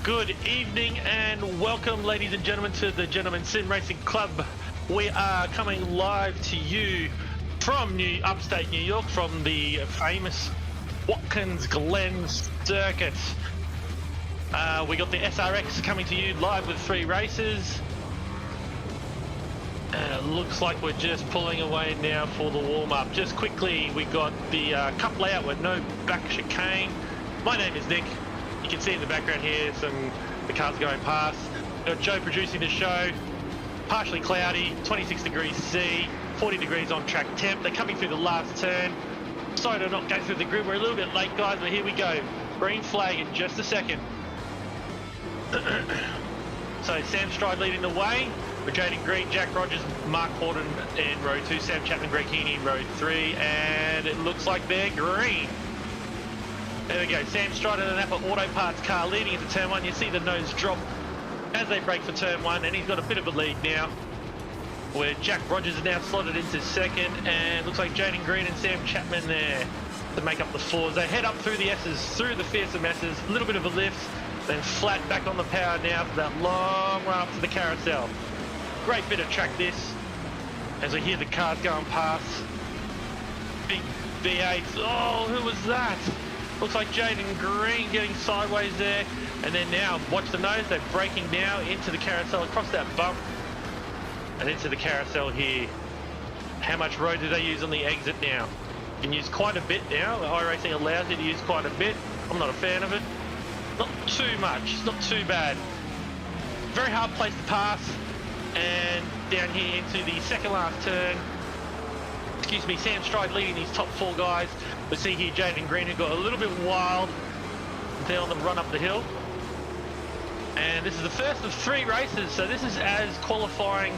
Good evening and welcome, ladies and gentlemen, to the Gentlemen Sim Racing Club. We are coming live to you from upstate New York, from the famous Watkins Glen circuit. We got the SRX coming to you live with 3 races. It looks like we're just pulling away now for the warm-up. Just quickly, we got the cup layout with no back chicane. My name is Nick. You can see in the background here the cars going past. Got Joe producing the show. Partially cloudy, 26 degrees C, 40 degrees on track temp. They're coming through the last turn. Sorry to not go through the grid. We're a little bit late, guys, but here we go. Green flag in just a second. So Sam Stride leading the way. We're Jaden Green, Jack Rogers, Mark Horton in row 2, Sam Chapman, Greg Heaney in row 3, and it looks like they're green. There we go, Sam Stride in an Napa Auto Parts car leading into turn 1. You see the nose drop as they break for turn 1, and he's got a bit of a lead now, where Jack Rogers is now slotted into second, and looks like Jaden Green and Sam Chapman there to make up the 4s. They head up through the S's, through the fearsome S's, a little bit of a lift, then flat back on the power now for that long run up to the carousel. Great bit of track this, as we hear the cars going past. Big V8s, oh, who was that? Looks like Jaden Green getting sideways there, and then now, watch the nose, they're braking now into the carousel, across that bump, and into the carousel here. How much road do they use on the exit now? You can use quite a bit now. iRacing allows you to use quite a bit. I'm not a fan of it. Not too much, it's not too bad. Very hard place to pass, and down here into the second last turn. Excuse me, Sam Stride leading these top 4 guys. We see here Jaden Green, who got a little bit wild there on the run up the hill. And this is the first of 3 races, so this is as qualifying.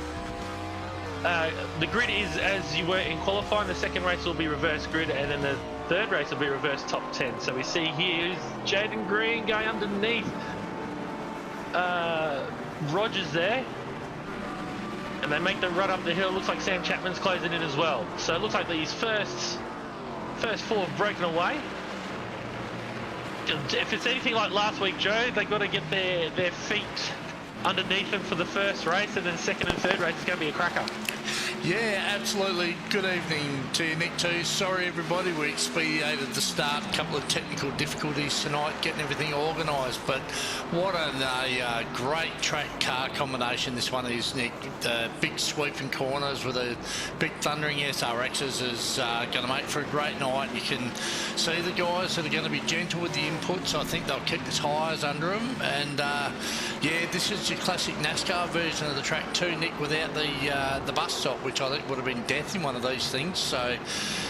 The grid is as you were in qualifying. The second race will be reverse grid, and then the third race will be reverse top 10. So we see here is Jaden Green going underneath Rogers there. And they make the run up the hill. Looks like Sam Chapman's closing in as well. So it looks like these first 4 have broken away. If it's anything like last week, Joe, they've got to get their feet underneath them for the first race, and then second and third race is going to be a cracker. Yeah, absolutely. Good evening to you, Nick, too. Sorry, everybody, we expedited the start. A couple of technical difficulties tonight, getting everything organised. But what a great track car combination this one is, Nick. The big sweeping corners with the big thundering SRXs is going to make for a great night. You can see the guys that are going to be gentle with the inputs. I think they'll keep the tyres under them. And, yeah, this is your classic NASCAR version of the track too, Nick, without the bus stop, which I think would have been death in one of these things. So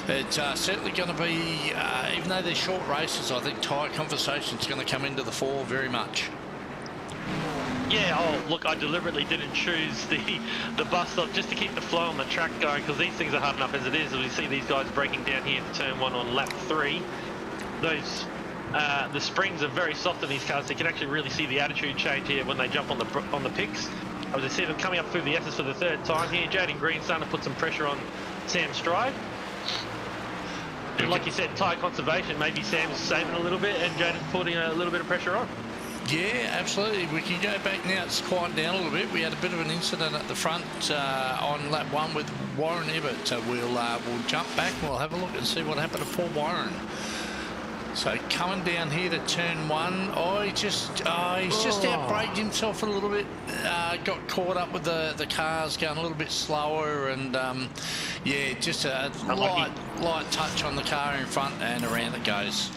it's certainly going to be, even though they're short races, I think tyre conversation is going to come into the fore very much. Yeah, oh, look, I deliberately didn't choose the bus stop just to keep the flow on the track going, because these things are hard enough as it is. As we see these guys breaking down here to turn 1 on lap 3. Those the springs are very soft in these cars, so you can actually really see the attitude change here when they jump on the picks. As I see them coming up through the S's for the 3rd time here. Jaden Green starting to put some pressure on Sam Stride. And like you said, tyre conservation, maybe Sam's saving a little bit and Jaden's putting a little bit of pressure on. Yeah, absolutely. We can go back now. It's quieted down a little bit. We had a bit of an incident at the front on lap 1 with Warren Ebbett. So we'll jump back and we'll have a look and see what happened to poor Warren. So coming down here to turn 1, he's just outbraked himself a little bit, got caught up with the cars going a little bit slower, and yeah, just a light touch on the car in front, and around it goes.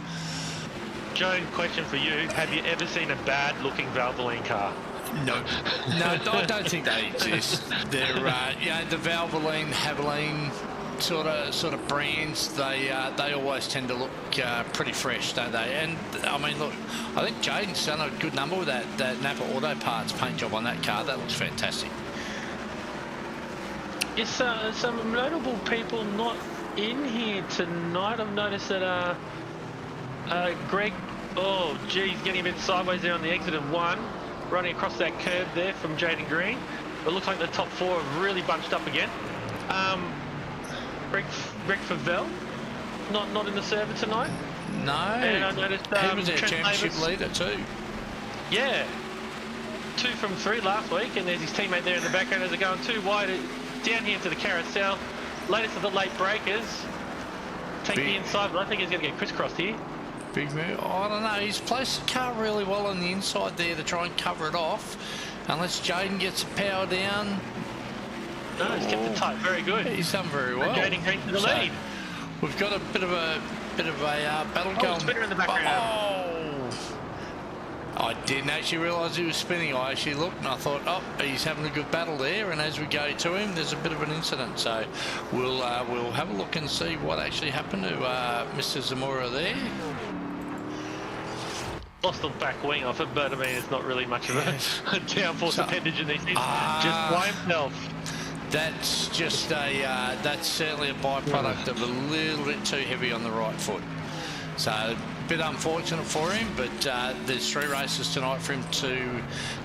Joe, question for you, have you ever seen a bad looking Valvoline car? No, I don't think they exist. They're the Valvoline, Havoline sort of brands, they always tend to look pretty fresh, don't they? And I mean, look, I think Jaden's done a good number with that Napa Auto Parts paint job on that car. That looks fantastic. Yes, some notable people not in here tonight. I've noticed that Greg, oh geez, getting a bit sideways there on the exit of 1, running across that curve there from Jaden Green. But it looks like the top 4 have really bunched up again. Greg Favell, not in the server tonight. No. And I noticed he was our Trent championship Davis, leader too. Yeah. 2 from 3 last week, and there's his teammate there in the background as they're going too wide down here to the carousel. Latest of the late breakers. Take the inside, but I think he's going to get crisscrossed here. Big move. Oh, I don't know. He's placed the car really well on the inside there to try and cover it off. Unless Jaden gets the power down. No, he's kept it tight. Very good. He's done very well. And Jaden Green to the lead. We've got a bit of a battle going. Spinner in the background. I didn't actually realise he was spinning. I actually looked and I thought, oh, he's having a good battle there. And as we go to him, there's a bit of an incident. So we'll have a look and see what actually happened to Mr. Zamora there. Lost the back wing off it, but I mean, it's not really much of a downforce appendage in these things. Just by himself. That's just that's certainly a byproduct of a little bit too heavy on the right foot. So a bit unfortunate for him, but there's 3 races tonight for him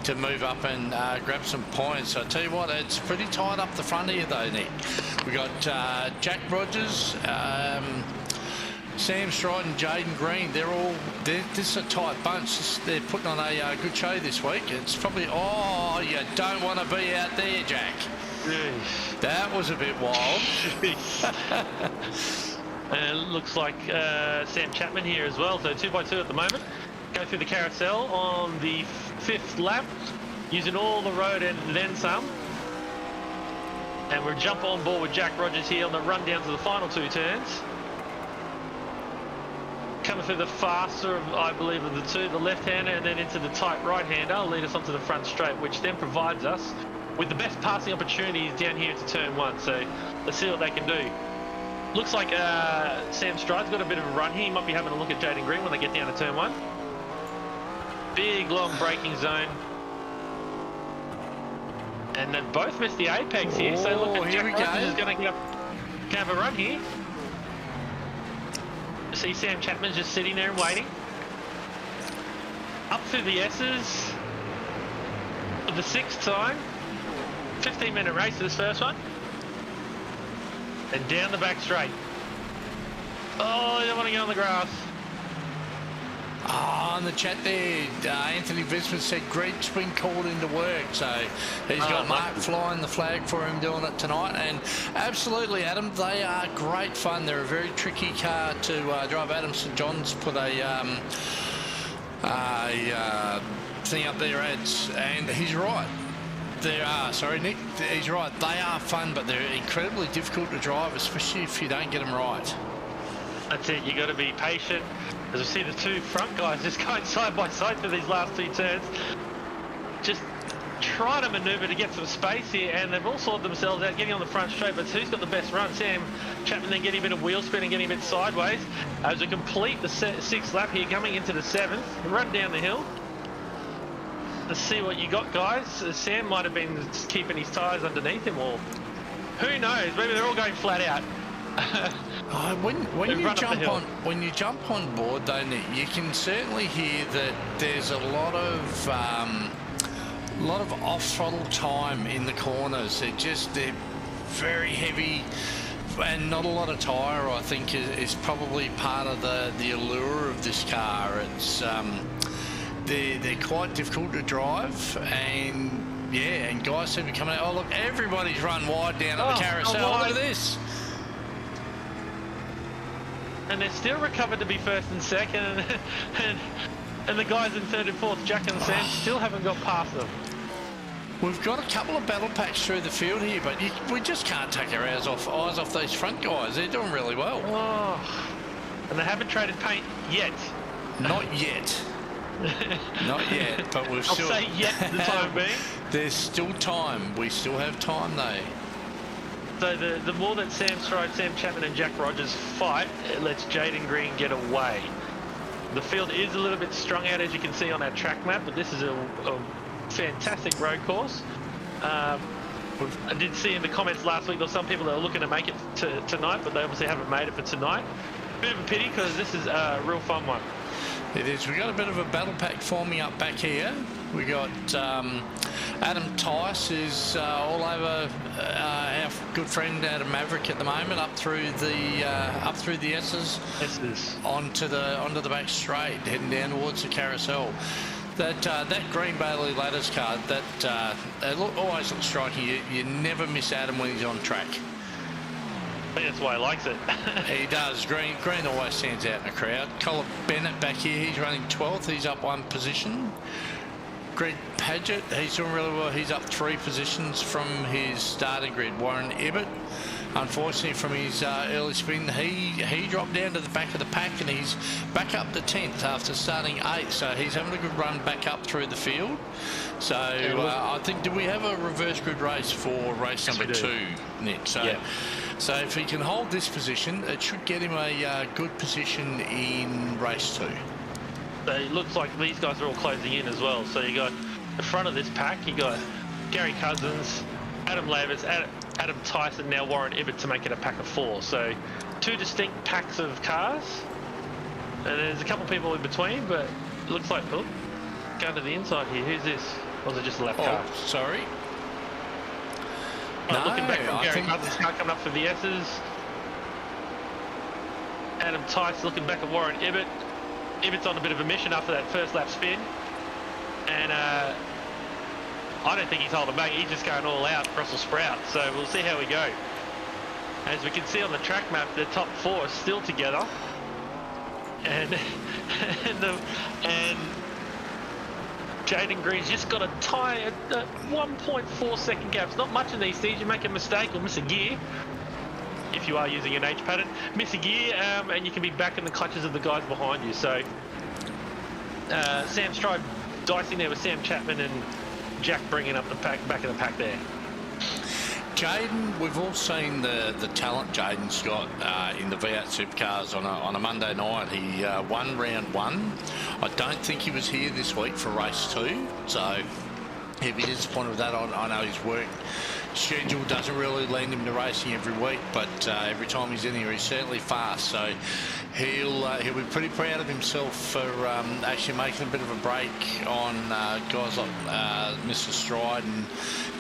to move up and grab some points. So I tell you what, it's pretty tight up the front here though, Nick. We got Jack Rogers, Sam Stride and Jaden Green. This is a tight bunch. They're putting on a good show this week. It's probably, oh, you don't want to be out there, Jack. That was a bit wild. And it looks like Sam Chapman here as well. So 2x2 at the moment. Go through the carousel on the 5th lap, using all the road and then some. And we'll jump on board with Jack Rogers here on the run down to the final 2 turns. Coming through the faster, I believe, of the 2, the left-hander, and then into the tight right-hander, will lead us onto the front straight, which then provides us with the best passing opportunities down here into turn 1. So let's see what they can do. Looks like Sam Stride's got a bit of a run here. He might be having a look at Jaden Green when they get down to turn 1. Big, long braking zone. And they've both missed the apex here. So look at Jack Rogers is going to have a run here. See Sam Chapman's just sitting there and waiting. Up through the S's for the 6th time. 15-minute race for this first one. And down the back straight. Oh, you don't want to get on the grass. On the chat there, Anthony Visman said Greg's been called into work, so he's got Mark flying the flag for him doing it tonight. And absolutely, Adam, they are great fun. They're a very tricky car to drive. Adam St. John's put a thing up there, ads, and he's right. Sorry, Nick, he's right. They are fun, but they're incredibly difficult to drive, especially if you don't get them right. That's it. You got to be patient. As we see the 2 front guys just going side by side for these last 2 turns, just trying to manoeuvre to get some space here, and they've all sorted themselves out, getting on the front straight. But who's got the best run? Sam Chapman then getting a bit of wheel spin and getting a bit sideways as we complete the 6th lap here, coming into the 7th, run down the hill. Let's see what you got, guys. Sam might have been keeping his tyres underneath him, or who knows? Maybe they're all going flat out. When you jump on board, though, Nick, you can certainly hear that there's a lot of off throttle time in the corners. They're very heavy, and not a lot of tyre. I think is probably part of the allure of this car. It's they're quite difficult to drive, and yeah, and guys seem to be coming out. Oh look, everybody's run wide down at the carousel. Look at this. And they're still recovered to be 1st and 2nd, and the guys in 3rd and 4th, Jack and Sam, still haven't got past them. We've got a couple of battle packs through the field here, but we just can't take our eyes off these front guys. They're doing really well. Oh, and they haven't traded paint yet. Not yet. Not yet, but we've still... I'll say yet for the time being. There's still time. We still have time, though. So the more that Sam Stride, Sam Chapman and Jack Rogers fight, it lets Jaden Green get away. The field is a little bit strung out, as you can see on our track map, but this is a fantastic road course. I did see in the comments last week there were some people that were looking to make it tonight, but they obviously haven't made it for tonight. Bit of a pity, because this is a real fun one. It is. We've got a bit of a battle pack forming up back here. We got Adam Tice is all over our good friend Adam Maverick at the moment, up through the S's, onto the back straight, heading down towards the carousel. That Green Bailey Ladders card, always looks striking. You never miss Adam when he's on track. I think that's why he likes it. He does. Green always stands out in the crowd. Colin Bennett back here, he's running 12th. He's up 1 position. Greg Paget, he's doing really well. He's up 3 positions from his starting grid. Warren Ebbett, unfortunately from his early spin, he dropped down to the back of the pack, and he's back up to 10th after starting 8th. So he's having a good run back up through the field. So I think, do we have a reverse grid race for race number 2, Nick? So, yeah. So if he can hold this position, it should get him a good position in race 2. So it looks like these guys are all closing in as well. So you got the front of this pack, you got Gary Cousins, Adam Lavers, Adam Tyson, now Warren Ebbett to make it a pack of 4. So 2 distinct packs of cars. And there's a couple people in between, but it looks like, oh, going to the inside here. Who's this? Or was it just a left car? Sorry. Oh, no, looking back from Gary Cousins' car coming up for the S's. Adam Tyson looking back at Warren Ebbett. Ebbett's on a bit of a mission after that first lap spin, and I don't think he's holding back. He's just going all out, Brussels sprout. So we'll see how we go. As we can see on the track map, the top 4 are still together, and Jaden Green's just got a tie at 1.4 second gaps. Not much in these things. You make a mistake or miss a gear, if you are using an H pattern, miss a gear, and you can be back in the clutches of the guys behind you. So Sam Stride dicing there with Sam Chapman and Jack bringing up the pack, back of the pack there. Jaden, we've all seen the talent Jaden's got in the V8 Supercars on a Monday night. He won round 1. I don't think he was here this week for race 2, so he'd be disappointed with that. I know his work schedule doesn't really lend him to racing every week, but every time he's in here, he's certainly fast. So he'll be pretty proud of himself for actually making a bit of a break on guys like Mr. Stride and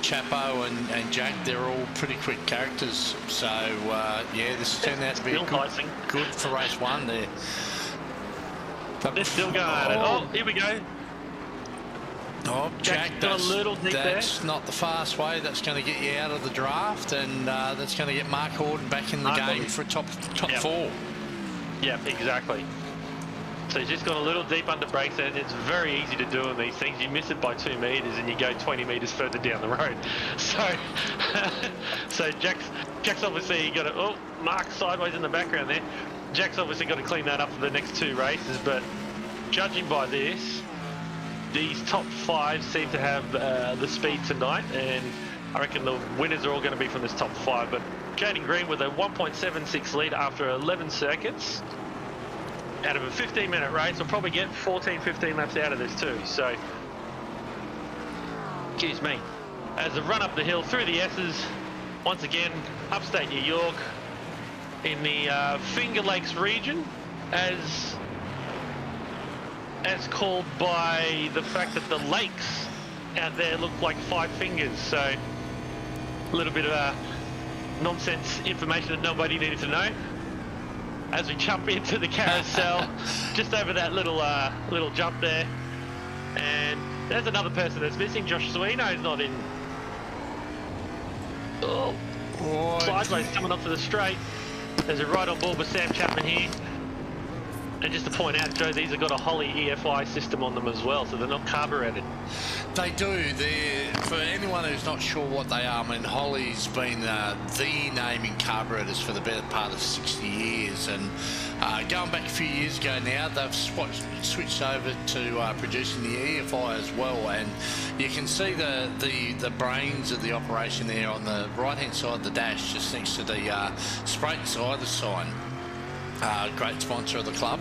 Chapo and Jack. They're all pretty quick characters. So yeah, this has turned out to be good for race 1 there. But they're still going at it. Oh, here we go. Oh, Jack, that's not the fast way. That's going to get you out of the draft, and that's going to get Mark Horden back in the game for top 4. Yeah, exactly. So he's just gone a little deep under brakes, and it's very easy to do in these things. You miss it by 2 metres, and you go 20 metres further down the road. So, so Jack's obviously got to. Oh, Mark sideways in the background there. Jack's obviously got to clean that up for the next 2 races, but judging by this, these top 5 seem to have the speed tonight, and I reckon the winners are all going to be from this top 5. But Jaden Green with a 1.76 lead after 11 circuits. Out of a 15-minute race, will probably get 14-15 laps out of this too. So, excuse me. As a run up the hill through the S's, once again, upstate New York, in the Finger Lakes region, as called by the fact that the lakes out there look like 5 fingers. So a little bit of nonsense information that nobody needed to know. As we jump into the carousel, just over that little jump there. And there's another person that's missing. Josh Suino's not in. Oh, sideways coming up to the straight. There's a ride on board with Sam Chapman here. And just to point out, Joe, these have got a Holly EFI system on them as well, so they're not carburetted. They do. For anyone who's not sure what they are, I mean, Holly's been the name in carburetors for the better part of 60 years. And going back a few years ago now, they've switched over to producing the EFI as well. And you can see the brains of the operation there on the right-hand side of the dash, just next to the Sprate and Cider sign. Great sponsor of the club,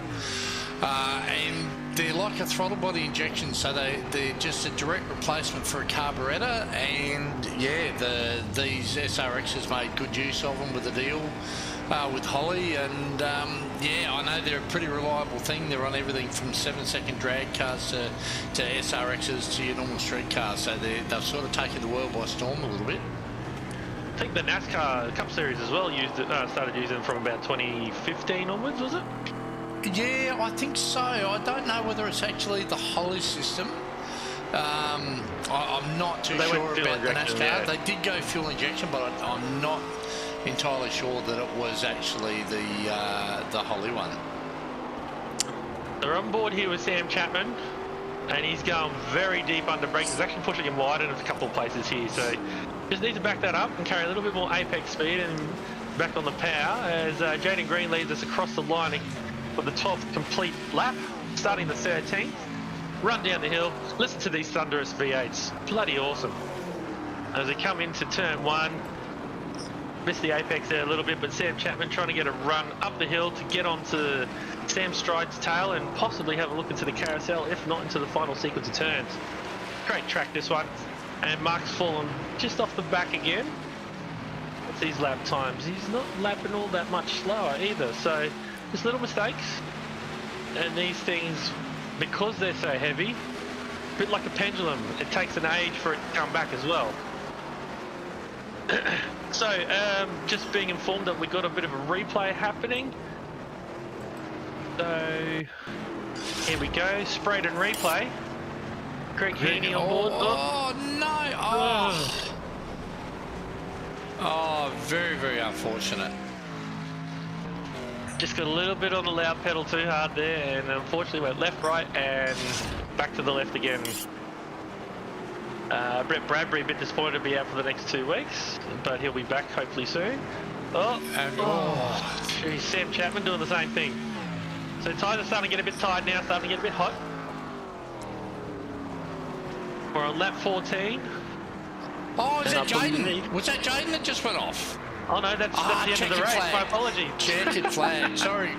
and they're like a throttle body injection, so they're just a direct replacement for a carburetor. And yeah, these SRXs made good use of them with the deal with Holly, and yeah, I know they're a pretty reliable thing. They're on everything from 7-second drag cars to SRXs to your normal street cars, so they've sort of taken the world by storm a little bit. I think the NASCAR Cup Series as well started using them from about 2015 onwards, was it? Yeah, I think so. I don't know whether it's actually the Holly system. I'm not too sure about the NASCAR. Yeah. They did go fuel injection, but I'm not entirely sure that it was actually the Holly one. They're on board here with Sam Chapman, and he's going very deep under brakes. He's actually pushing him wide in a couple of places here, so just need to back that up and carry a little bit more apex speed and back on the power as Jaden Green leads us across the line for the 12th complete lap, starting the 13th. Run down the hill, listen to these thunderous V8s, bloody awesome. As they come into turn 1, missed the apex there a little bit, but Sam Chapman trying to get a run up the hill to get onto Sam Stride's tail and possibly have a look into the carousel, if not into the final sequence of turns. Great track this one, and Mark's fallen just off the back again. What's his lap times? He's not lapping all that much slower either, so just little mistakes. And these things, because they're so heavy, a bit like a pendulum, it takes an age for it to come back as well. So, just being informed that we got a bit of a replay happening. So, here we go, sprayed and replay. Greg Heaney on board. Oh, no! Oh, very, very unfortunate. Just got a little bit on the loud pedal too hard there, and unfortunately went left, right, and back to the left again. Brett Bradbury a bit disappointed to be out for the next 2 weeks, but he'll be back hopefully soon. Geez, Sam Chapman doing the same thing. So tyres are starting to get a bit tired now, starting to get a bit hot. We're on lap 14. Oh, is that Jaden? Was that Jaden that just went off? Oh no, that's the end of the race. Flag. My apologies. Checkered flag. Sorry,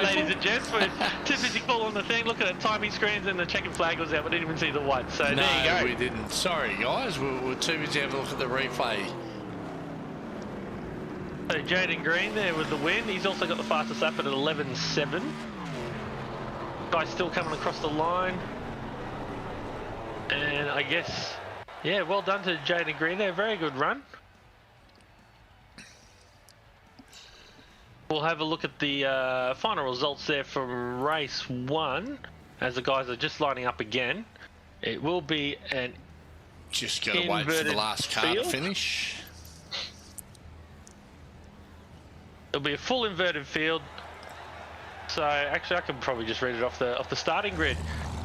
ladies and gents. We're too busy calling the thing. Look at the timing screens and the checkered flag was out. We didn't even see the white. So no, there you go. We didn't. Sorry, guys. We were too busy having a look at the replay. So Jaden Green there with the win. He's also got the fastest lap at 11.7. Guy's still coming across the line. And I guess, yeah, well done to Jaden Green there. Very good run. We'll have a look at the final results there from race 1 as the guys are just lining up again. It will be an just got to wait for the last car to finish. It'll be a full inverted field. So actually I can probably just read it off the starting grid.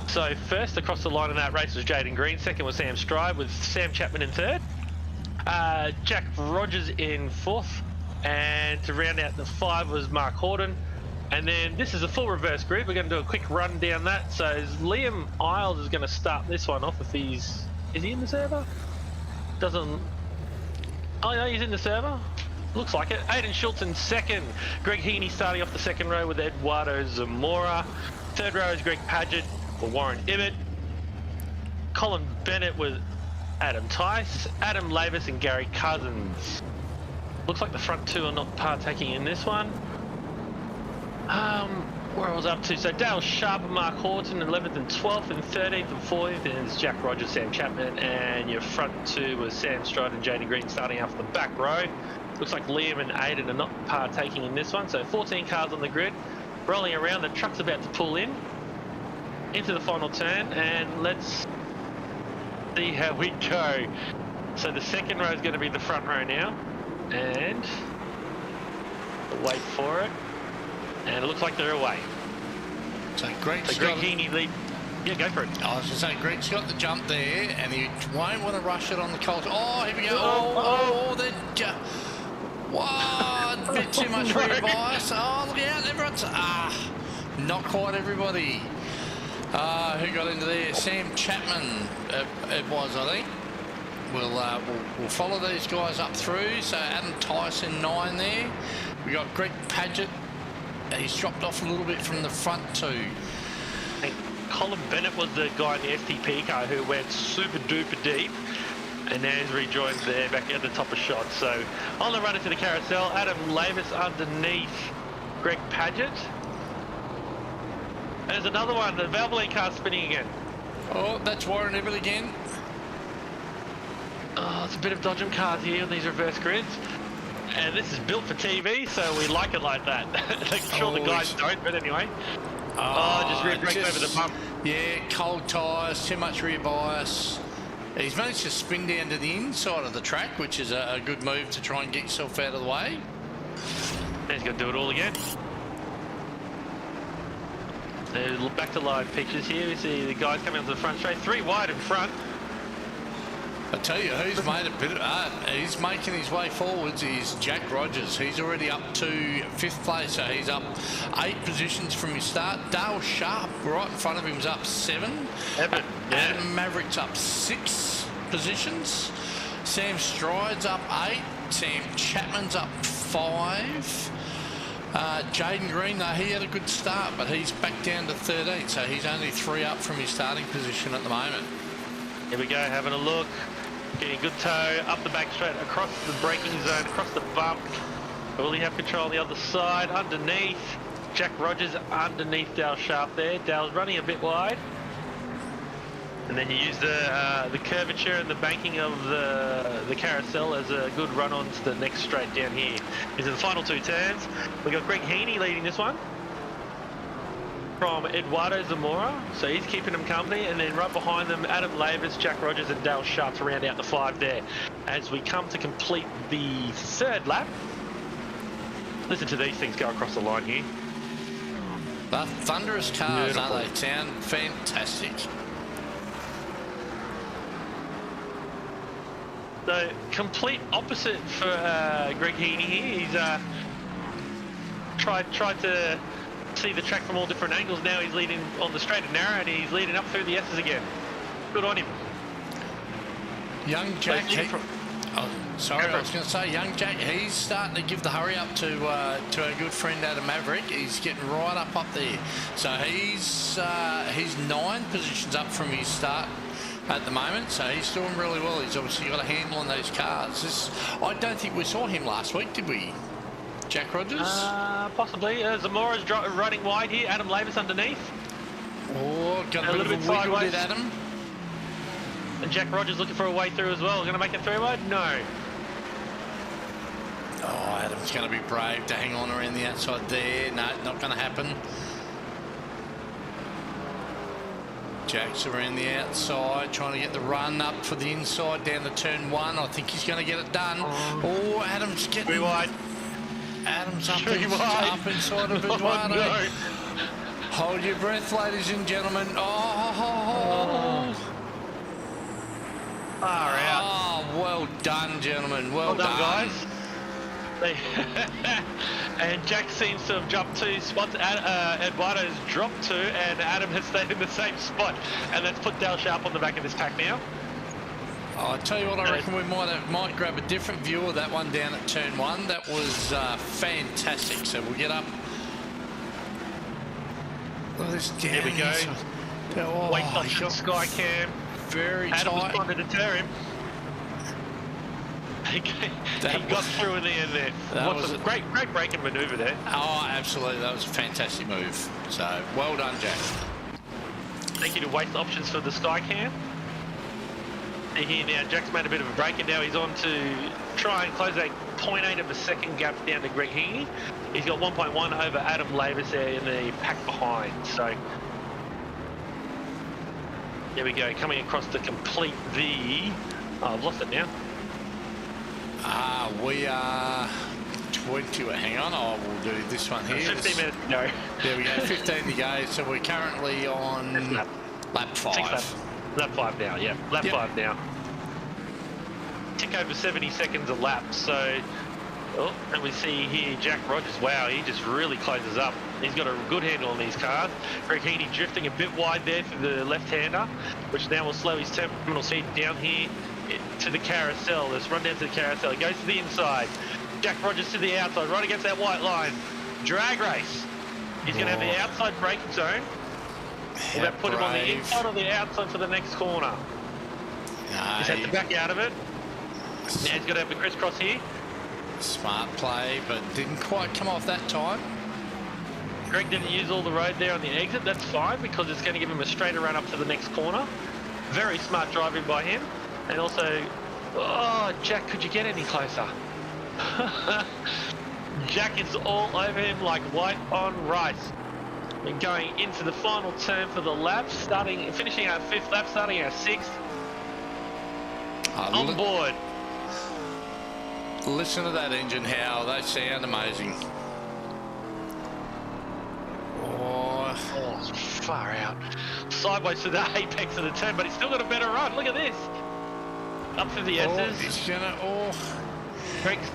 So first across the line in that race was Jaden Green, second was Sam Stride with Sam Chapman in third. Jack Rogers in fourth. And to round out the 5 was Mark Horton. And then this is a full reverse grid. We're going to do a quick run down that. So Liam Isles is going to start this one off if he's... Is he in the server? Doesn't... Oh no, he's in the server. Looks like it. Aidan Schultz in second. Greg Heaney starting off the second row with Eduardo Zamora. Third row is Greg Paget for Warren Ibbett. Colin Bennett with Adam Tice. Adam Lavis and Gary Cousins. Looks like the front 2 are not partaking in this one. Where I was up to, so Dale Sharp and Mark Horton, 11th and 12th, and 13th and 14th is Jack Rogers, Sam Chapman, and your front 2 was Sam Stride and Jaden Green starting off the back row. Looks like Liam and Aidan are not partaking in this one, so 14 cars on the grid, rolling around. The truck's about to pull in into the final turn, and let's see how we go. So the second row is going to be the front row now. And wait for it, and it looks like they're away. So Greg Heaney lead. Yeah, go for it. I was going to say Greg's got the jump there, and he won't want to rush it on the cold. Oh, here we go. Wow, a bit too much rear bias. Oh, look out, everyone's not quite everybody. Who got into there? Sam Chapman. It was, I think. We'll follow these guys up through. So Adam Tyson 9 there. We got Greg Paget. He's dropped off a little bit from the front too. And Colin Bennett was the guy in the STP car who went super duper deep, and now he's rejoined there back at the top of shots. So on the run into the carousel, Adam Lavis underneath Greg Paget. There's another one, the Valvoline car spinning again. Oh, that's Warren Ibbett again. Oh, it's a bit of dodgem cars here on these reverse grids. And this is built for TV, so we like it like that. I'm sure the guys don't, but anyway. Just rear brake over the bump. Yeah, cold tyres, too much rear bias. He's managed to spin down to the inside of the track, which is a good move to try and get yourself out of the way. He's going to do it all again. Look back to live pictures here. We see the guys coming onto the front straight, 3 wide in front. I tell you who's made a bit of he's making his way forwards is Jack Rogers. He's already up to 5th place, so he's up 8 positions from his start. Dale Sharp right in front of him's up 7. Adam Maverick's up 6 positions. Sam Stride's up 8. Sam Chapman's up 5. Jaden Green, though, he had a good start, but he's back down to 13, so he's only 3 up from his starting position at the moment. Here we go, having a look. Getting a good toe up the back straight, across the braking zone, across the bump. Will he have control on the other side? Underneath. Jack Rogers underneath Dale Sharp there. Dale's running a bit wide. And then you use the curvature and the banking of the carousel as a good run on to the next straight down here. These are the final 2 turns. We've got Greg Heaney leading this one from Eduardo Zamora, so he's keeping them company, and then right behind them Adam Lavis, Jack Rogers and Dale Sharp to round out the 5 there. As we come to complete the 3rd lap, listen to these things go across the line here. They're thunderous cars, Beautiful. aren't they? Sound fantastic. So complete opposite for Greg Heaney here. He's tried to see the track from all different angles. Now he's leading on the straight and narrow, and he's leading up through the S's again. Good on him. Young Jack, I was going to say, young Jack, he's starting to give the hurry up to our good friend Adam Maverick. He's getting right up there. So he's 9 positions up from his start at the moment, so he's doing really well. He's obviously got a handle on those cars. I don't think we saw him last week, did we? Jack Rogers? Possibly. Zamora's running wide here. Adam Lavis underneath. Oh, got a bit of a wiggle with Adam. And Jack Rogers looking for a way through as well. Going to make it 3 wide? No. Oh, Adam's going to be brave to hang on around the outside there. No, not going to happen. Jack's around the outside, trying to get the run up for the inside down to turn 1. I think he's going to get it done. Oh, Adam's getting... 3 wide. Adam's up inside of Eduardo. No. Hold your breath, ladies and gentlemen. Oh. Far out. Oh, well done, gentlemen. Well done, guys. And Jack seems to have jumped 2 spots. Eduardo's dropped 2, and Adam has stayed in the same spot. And let's put Dale Sharp on the back of this pack now. Oh, I tell you what, I reckon we might grab a different view of that one down at turn 1. That was fantastic. So we'll get up. Look at this down. Here we go. Oh, Wait on the sky cam. Very Adam was tight. trying to deter him. He got through in the end there. That was a great braking manoeuvre there. Oh, absolutely. That was a fantastic move. So, well done, Jack. Thank you to Waste Options for the sky cam. Here now, Jack's made a bit of a break, and now he's on to try and close that 0.8 of a second gap down to Greg Heaney. He's got 1.1 over Adam Lavis there in the pack behind. So there we go, coming across to complete the... Oh, I've lost it now. We are 20. Hang on, I will do this one here. 15 minutes to go. There we go, 15 to go. So we're currently on lap 5. Lap 5 now, yeah. Lap 5 now. Tick over 70 seconds a lap, so... Oh, and we see here Jack Rogers. Wow, he just really closes up. He's got a good handle on these cars. Greg Heaney drifting a bit wide there for the left-hander, which now will slow his terminal speed down here to the carousel. Let's run down to the carousel. He goes to the inside. Jack Rogers to the outside, right against that white line. Drag race. He's going to have the outside braking zone. Will that put him on the inside or the outside for the next corner? He's had to back out of it. Now he's got to have the crisscross here. Smart play, but didn't quite come off that time. Greg didn't use all the road there on the exit. That's fine, because it's going to give him a straighter run up to the next corner. Very smart driving by him. And also, oh, Jack, could you get any closer? Jack is all over him like white on rice. We're going into the final turn for the lap, finishing our 5th lap, starting our 6th. On board. Listen to that engine, how they sound amazing. Oh, far out. Sideways to the apex of the turn, but he's still got a better run. Look at this. Up for the S's. He's gonna, Greg's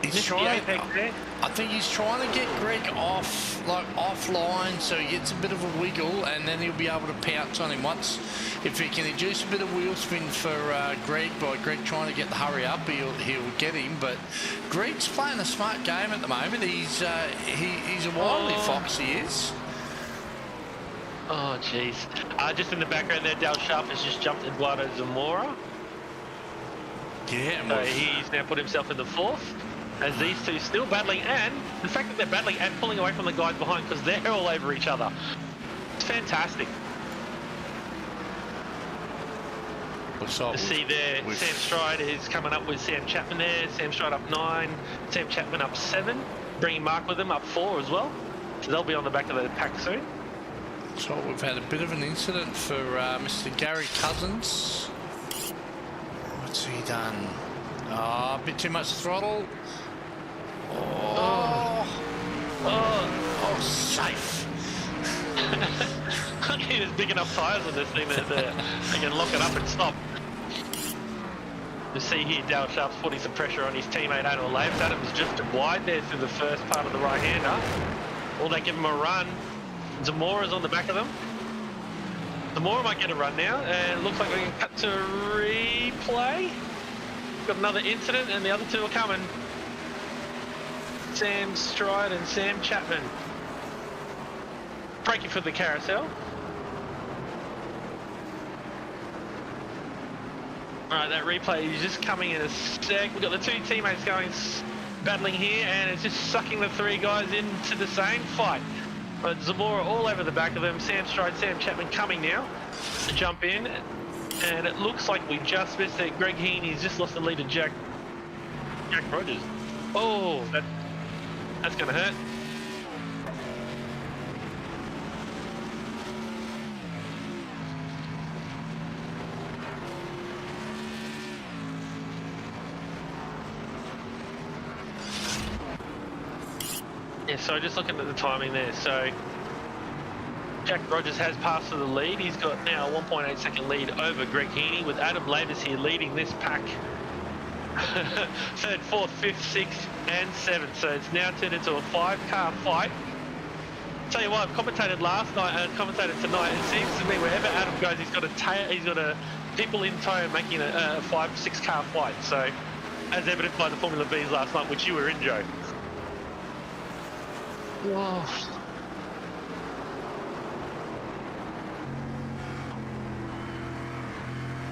he's trying. the apex there. I think he's trying to get Greg offline, so he gets a bit of a wiggle, and then he'll be able to pounce on him once. If he can induce a bit of wheel spin for Greg by Greg trying to get the hurry up, he'll get him. But Greg's playing a smart game at the moment. He's a wily fox. He is. Oh jeez. Just in the background there, Dale Sharp has just jumped Eduardo Zamora. Yeah. So he's now put himself in the 4th. As these two still battling, and the fact that they're battling and pulling away from the guys behind because they're all over each other. It's fantastic. See there, Sam Stride is coming up with Sam Chapman there. Sam Stride up 9, Sam Chapman up 7, bringing Mark with them up 4 as well. So they'll be on the back of the pack soon. So we've had a bit of an incident for Mr. Gary Cousins. What's he done? A bit too much throttle. Oh, safe. I think there's big enough tyres on this thing that they can lock it up and stop. You see here, Dale Sharp's putting some pressure on his teammate Adam Laves. Adam's drifted wide there through the first part of the right-hander. Or they give him a run. Zamora's on the back of them. Zamora might get a run now, and it looks like we can cut to replay. Got another incident, and the other two are coming. Sam Stride and Sam Chapman. Braking for the carousel. Alright, that replay is just coming in a sec. We've got the two teammates going battling here, and it's just sucking the 3 guys into the same fight. But Zamora all over the back of them. Sam Stride, Sam Chapman coming now to jump in. And it looks like we just missed it. Greg Heaney's just lost the lead to Jack Rogers. Oh, that's going to hurt. Yeah, so just looking at the timing there. So Jack Rogers has passed to the lead. He's got now a 1.8 second lead over Greg Heaney, with Adam Lavis here leading this pack. 3rd, 4th, 5th, 6th and 7th. So it's now turned into a 5-car fight. Tell you what, I've commentated last night and commentated tonight. It seems to me wherever Adam goes, he's got a people in tow making a 5-6 car fight. So as evidenced by the Formula Bs last night, which you were in, Joe. Whoa.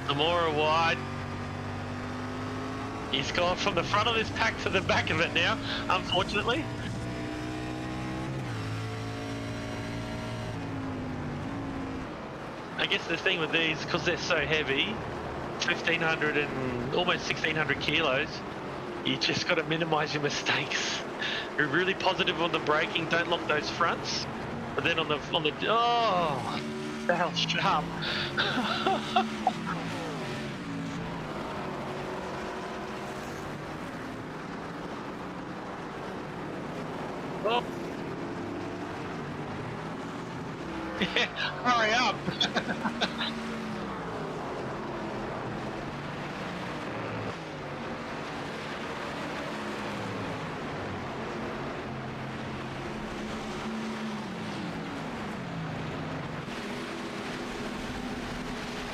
Zamora wide. He's gone from the front of this pack to the back of it now, unfortunately. I guess the thing with these, because they're so heavy, 1,500 and almost 1,600 kilos, you just got to minimise your mistakes. You're really positive on the braking, don't lock those fronts. But then on the oh, that was sharp. Oh. Yeah, hurry up.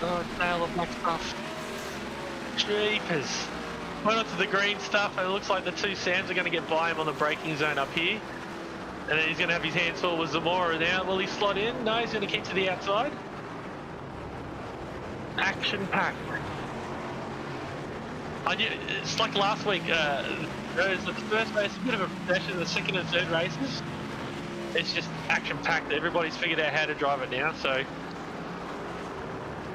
Oh, nail the black stuff. Jeepers. Went on to the green stuff, and it looks like the two Sams are going to get by him on the braking zone up here. And then he's going to have his hands full with Zamora now. Will he slot in? No, he's going to keep to the outside. Action packed. It's like last week. There's the first race, a bit of a progression. The second and third races, it's just action packed. Everybody's figured out how to drive it now. So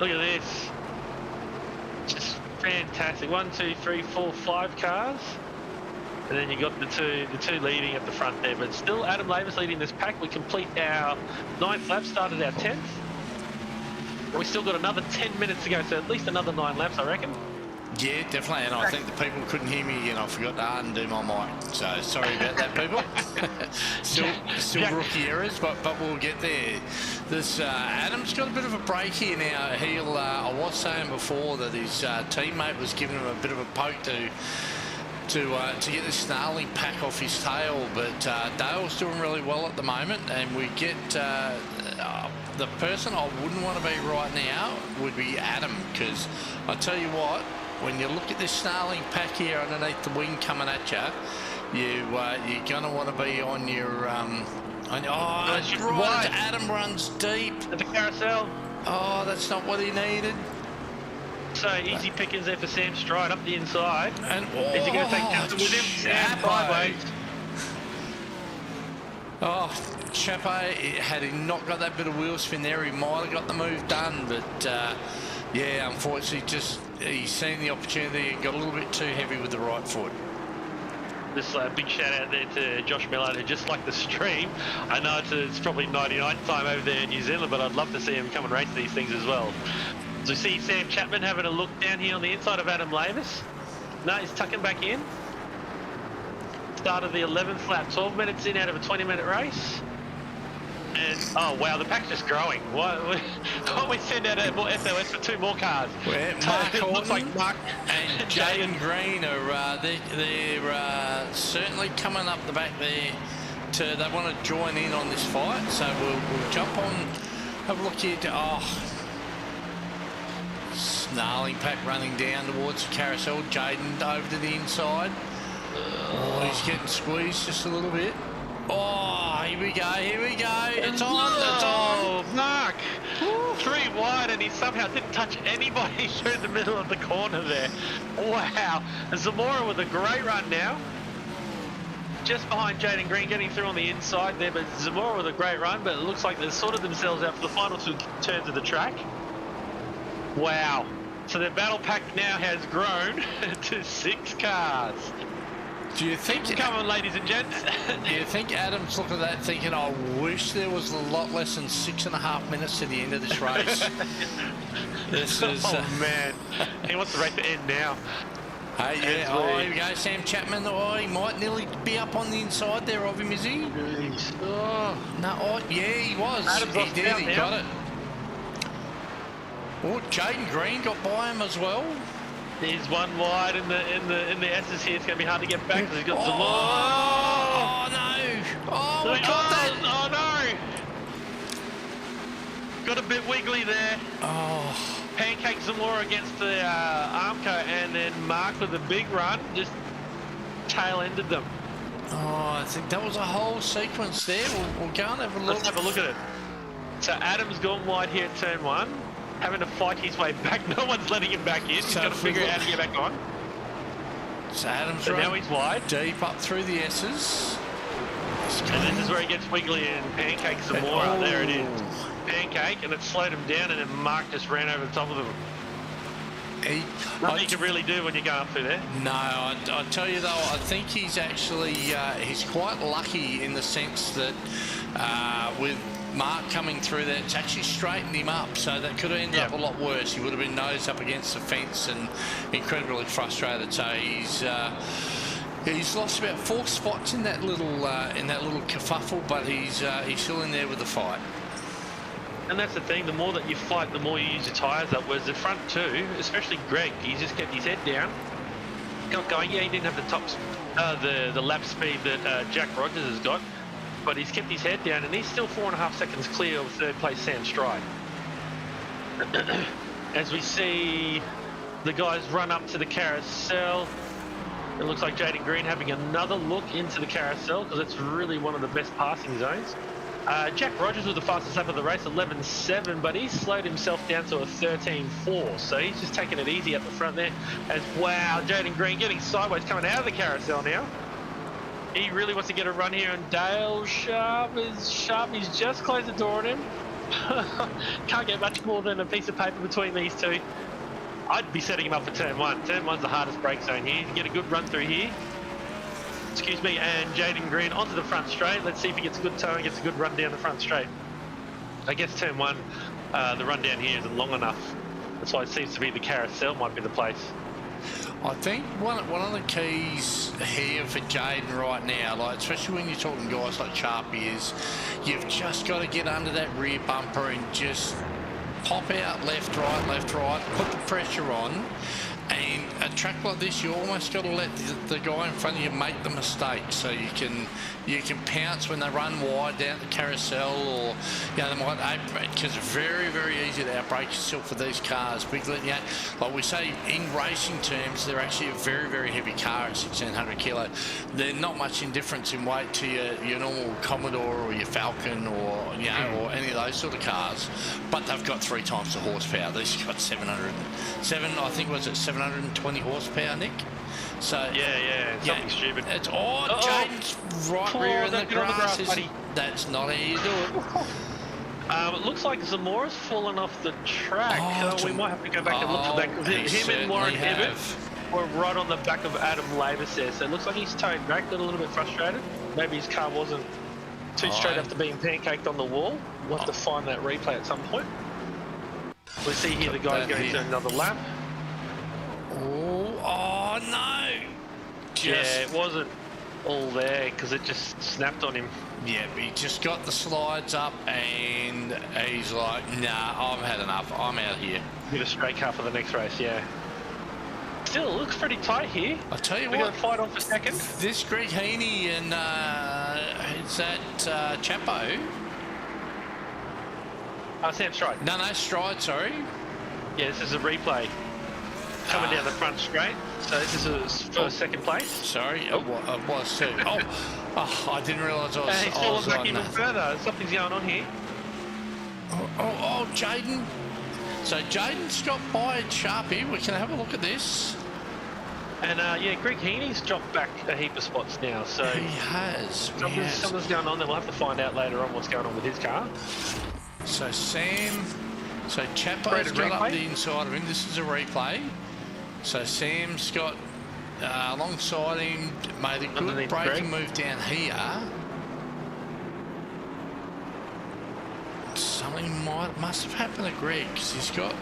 look at this. Just fantastic. 1, 2, 3, 4, 5 cars. And then you got the two leading at the front there, but still Adam Lavis leading this pack. We complete our 9th lap, started our 10th. We still got another 10 minutes to go, so at least another 9 laps, I reckon. Yeah, definitely, and I think the people couldn't hear me again. I forgot to undo my mic, so sorry about that, people. still rookie errors, but we'll get there. This Adam's got a bit of a break here now. I was saying before that his teammate was giving him a bit of a poke to get the snarling pack off his tail, but Dale's doing really well at the moment, and we get the person I wouldn't want to be right now would be Adam, because I tell you what, when you look at this snarling pack here underneath the wing coming at you, you're gonna want to be on your Adam runs deep at the carousel. Oh, that's not what he needed. So easy pickings there for Sam Stride up the inside. And is he going to take Justin with him? Sam sideways. Oh, Chapo, had he not got that bit of wheel spin there, he might have got the move done. But yeah, unfortunately, he's seen the opportunity and got a little bit too heavy with the right foot. This big shout out there to Josh Millard, who just like the stream. I know it's probably 99th time over there in New Zealand, but I'd love to see him come and race these things as well. So we see Sam Chapman having a look down here on the inside of Adam Lavis. No, he's tucking back in. Start of the 11th lap, 12 minutes in out of a 20-minute race. And, oh wow, the pack's just growing. Why we send out a more SOS for 2 more cars? Mark It looks like Mark and Jaden Green are they're certainly coming up the back there. They want to join in on this fight, so we'll jump on, have a look here. Snarling pack running down towards the carousel. Jaden over to the inside. Oh, he's getting squeezed just a little bit. Oh, here we go. It's on. Oh, Mark. 3 wide, and he somehow didn't touch anybody through the middle of the corner there. Wow. And Zamora with a great run now. Just behind Jaden Green, getting through on the inside there, but Zamora with a great run, but it looks like they've sorted themselves out for the final 2 turns of the track. Wow. So their battle pack now has grown to 6 cars. Do you think... Come on, ladies and gents. Do you think Adam's looking at that thinking, I wish there was a lot less than 6.5 minutes to the end of this race? This is... Oh, man. He wants the race to end now. Hey, yeah. Oh, here we go. Sam Chapman. Oh, he might nearly be up on the inside there of him, is he? Oh. No, yeah, he was. He did. He got it. Oh, Jaden Green got by him as well. He's 1 wide in the S's here. It's going to be hard to get back because he's got Zamora. Oh no! Oh, we got that! Oh no! Got a bit wiggly there. Oh. Pancake Zamora against the Armco, and then Mark with a big run just tail-ended them. Oh, I think that was a whole sequence there. We'll go and have a look. Let's have a look at it. So Adam's gone wide here at turn 1. Having to fight his way back. No one's letting him back in. He's got to figure out how to get back on. So Adam's so now he's wide. Deep up through the S's. And this is where he gets wiggly and pancakes some more. Oh. There it is. Pancake, and it slowed him down, and then Mark just ran over the top of him. Nothing you can really do when you're going up through there. No, I tell you though, I think he's actually he's quite lucky in the sense that with Mark coming through there, it's actually straightened him up, so that could have ended up a lot worse. He would have been nose up against the fence and incredibly frustrated. So he's lost about 4 spots in that little kerfuffle, but he's still in there with the fight. And that's the thing, the more that you fight, the more you use your tyres up, whereas the front 2, especially Greg, he's just kept his head down, got going. Yeah, he didn't have the top, the lap speed that Jack Rogers has got, but he's kept his head down, and he's still 4.5 seconds clear of 3rd place Sam Stride. As we see the guys run up to the carousel, it looks like Jaden Green having another look into the carousel, because it's really one of the best passing zones. Jack Rogers was the fastest lap of the race, 11.7, but he slowed himself down to a 13.4, so he's just taking it easy up the front there. As wow, Jaden Green getting sideways, coming out of the carousel now. He really wants to get a run here, and Dale Sharp. He's just closed the door on him. Can't get much more than a piece of paper between these two. I'd be setting him up for turn 1. Turn 1's the hardest brake zone here. You get a good run through here. excuse me, and Jaden Green onto the front straight. Let's see if he gets a good toe and gets a good run down the front straight. I guess turn 1, the run down here isn't long enough. That's why it seems to be the carousel might be the place. I think one of the keys here for Jaden right now, like especially when you're talking guys like Sharpie, is you've just got to get under that rear bumper and just pop out left, right, put the pressure on. And a track like this, you almost got to let the guy in front of you make the mistake, so you can pounce when they run wide down the carousel, or they might outbrake, because it's very, very easy to outbrake yourself for these cars. Like we say in racing terms, they're actually a very, very heavy car at 1600 kilo. They're not much in difference in weight to your normal Commodore or your Falcon or or any of those sort of cars, but they've got 3 times the horsepower. These got 720 horsepower, Nick. So something stupid. It's Jaden's right rear in the grass. That's not how you do it. It looks like Zamora's fallen off the track. We might have to go back and look for that, because him and Warren Ebbett were right on the back of Adam Lavis there. So it looks like he's towing back, got a little bit frustrated. Maybe his car wasn't too straight after being pancaked on the wall. We'll have to find that replay at some point. We see here the guy's going to another lap. Oh no! It wasn't all there because it just snapped on him. Yeah, but he just got the slides up and he's like, nah, I've had enough. I'm out here. Get a straight car for the next race, yeah. Still, it looks pretty tight here. I tell you what, we're going to fight on for second. This Greg Heaney and is that Chapo? Sam Stride. No, Stride, sorry. Yeah, this is a replay. Coming down the front straight. So this is his first, second place. Sorry, it was too. I didn't realise I was. He's fallen back even further. Something's going on here. Jaden. So Jaden's got by Sharpie. We can have a look at this. And Greg Heaney's dropped back a heap of spots now. So he has. Something's going on there. We'll have to find out later on what's going on with his car. So Chapo's got up the inside of him. This is a replay. So Sam's got alongside him, made a good braking move down here. Something must have happened to Greg, because he's got...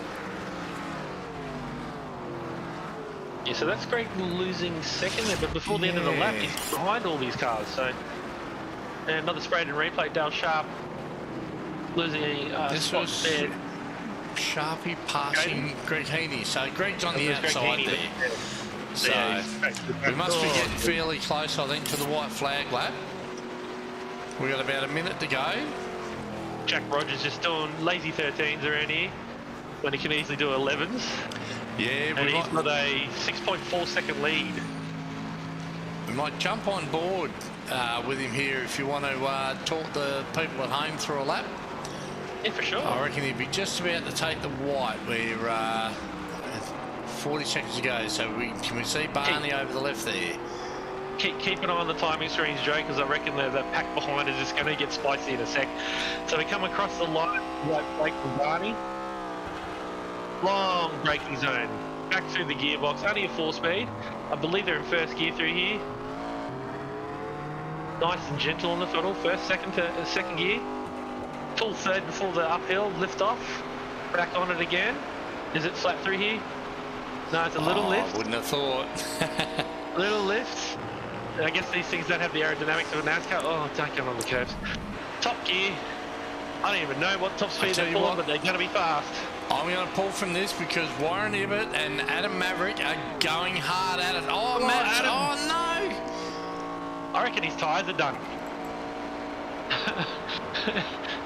Yeah, so that's Greg losing second there, but before the end of the lap, he's behind all these cars. So, and another sprayed and replay, Dale Sharp losing a spot there. Sharpie passing Greg Heaney. So Greg's on the outside there. So we must be getting fairly close, I think, to the white flag lap. We've got about a minute to go. Jack Rogers just doing lazy 13s around here when he can easily do 11s. Yeah, and he's got a 6.4 second lead. We might jump on board with him here if you want to talk the people at home through a lap. Yeah, for sure. I reckon he'd be just about to take the white. We're 40 seconds to go, so can we see Barney over the left there? Keep an eye on the timing screens, Joe, because I reckon the pack behind is just going to get spicy in a sec. So we come across the line, right brake from Barney. Long braking zone. Back through the gearbox, only a 4-speed. I believe they're in first gear through here. Nice and gentle on the throttle, second gear. Full third before the uphill, lift off. Back on it again. Is it flat through here? No, it's a little lift. I wouldn't have thought. Little lift. I guess these things don't have the aerodynamics of a NASCAR. Oh, don't get on the curves. Top gear. I don't even know what top speed they're pulling, but they're going to be fast. I'm going to pull from this because Warren Ebbett and Adam Maverick are going hard at it. Oh, Matt! Oh, no! I reckon his tyres are done.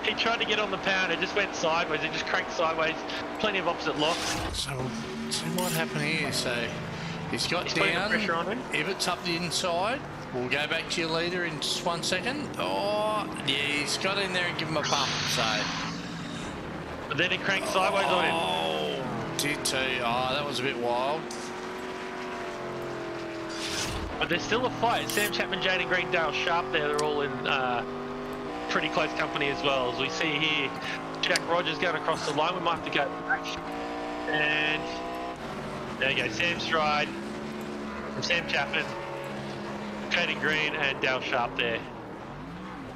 He tried to get on the pound, it just went sideways, it just cranked sideways. Plenty of opposite lock. So, see what happened here. So, he's got down. Pressure on him. Ebbett's up the inside. We'll go back to your leader in just 1 second. Oh, yeah, he's got in there and give him a bump. So, but then it cranked sideways on him. Oh, did too. Oh, that was a bit wild. But there's still a fight. Sam Chapman, Jaden Green, Dale Sharp there, they're all in pretty close company as well. As we see here, Jack Rogers going across the line. We might have to go back. And there you go, Sam Stride from Sam Chapman. Jaden Green and Dale Sharp there.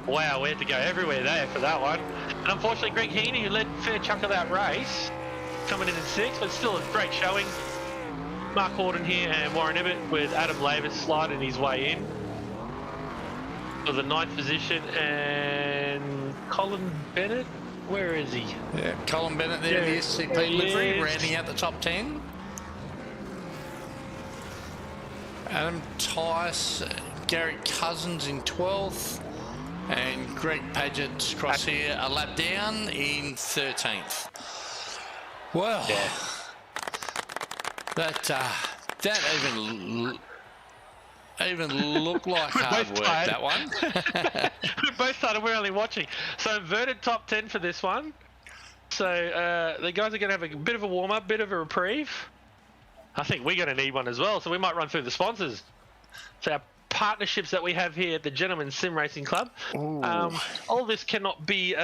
Wow, we had to go everywhere there for that one. And unfortunately, Greg Heaney, who led a fair chunk of that race, coming in 6th, but still a great showing. Mark Horton here and Warren Ibbott with Adam Lavis sliding his way in for the 9th position, and Colin Bennett, where is he? Yeah, Colin Bennett there in the SCP livery, rounding out the top 10. Adam Tice, Gary Cousins in 12th, and Greg Paget's across here a lap down in 13th. Well, Yeah. that even looked like hard work, that one. We both started, we're only watching. So inverted top 10 for this one. So the guys are going to have a bit of a warm-up, bit of a reprieve. I think we're going to need one as well, so we might run through the sponsors. So our partnerships that we have here at the Gentlemen's Sim Racing Club. All this cannot be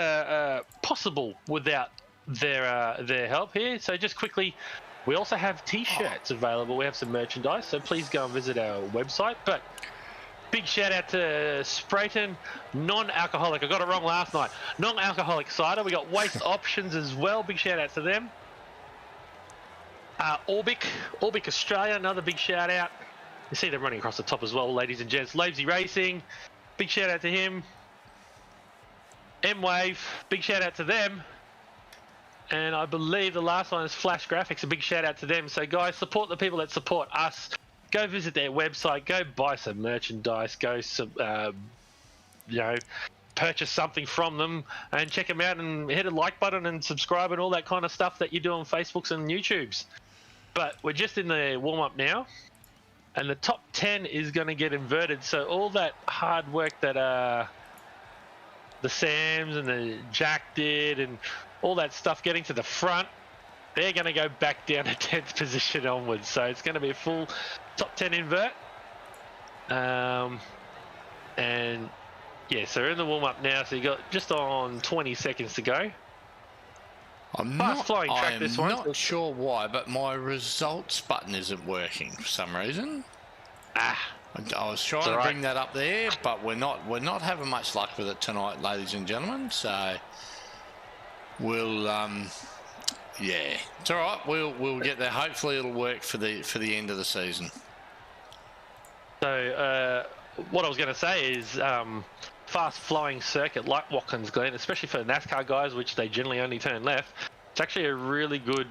possible without their help here. So just quickly, we also have t-shirts available. We have some merchandise, so please go and visit our website. But big shout out to Sprayton non-alcoholic. I got it wrong last night. Non-alcoholic cider. We got Waste Options as well. Big shout out to them. Orbic Australia, another big shout out. You see them running across the top as well, ladies and gents. Lazy Racing, big shout out to him. M-Wave, big shout out to them. And I believe the last one is Flash Graphics, a big shout out to them. So guys, support the people that support us. Go visit their website, go buy some merchandise, go purchase something from them and check them out, and hit a like button and subscribe and all that kind of stuff that you do on Facebooks and YouTubes. But we're just in the warm-up now, and the top 10 is going to get inverted. So all that hard work that the Sams and the Jack did and all that stuff getting to the front, they're going to go back down to 10th position onwards. So it's going to be a full top 10 invert. And yeah, so we're in the warm-up now. So you got just on 20 seconds to go. I'm not sure why, but my results button isn't working for some reason. I was trying to bring that up there, but we're not having much luck with it tonight, ladies and gentlemen. So we'll yeah, it's all right. We'll get there. Hopefully, it'll work for the end of the season. So what I was going to say is fast-flowing circuit like Watkins, Glen, especially for the NASCAR guys, which they generally only turn left. It's actually a really good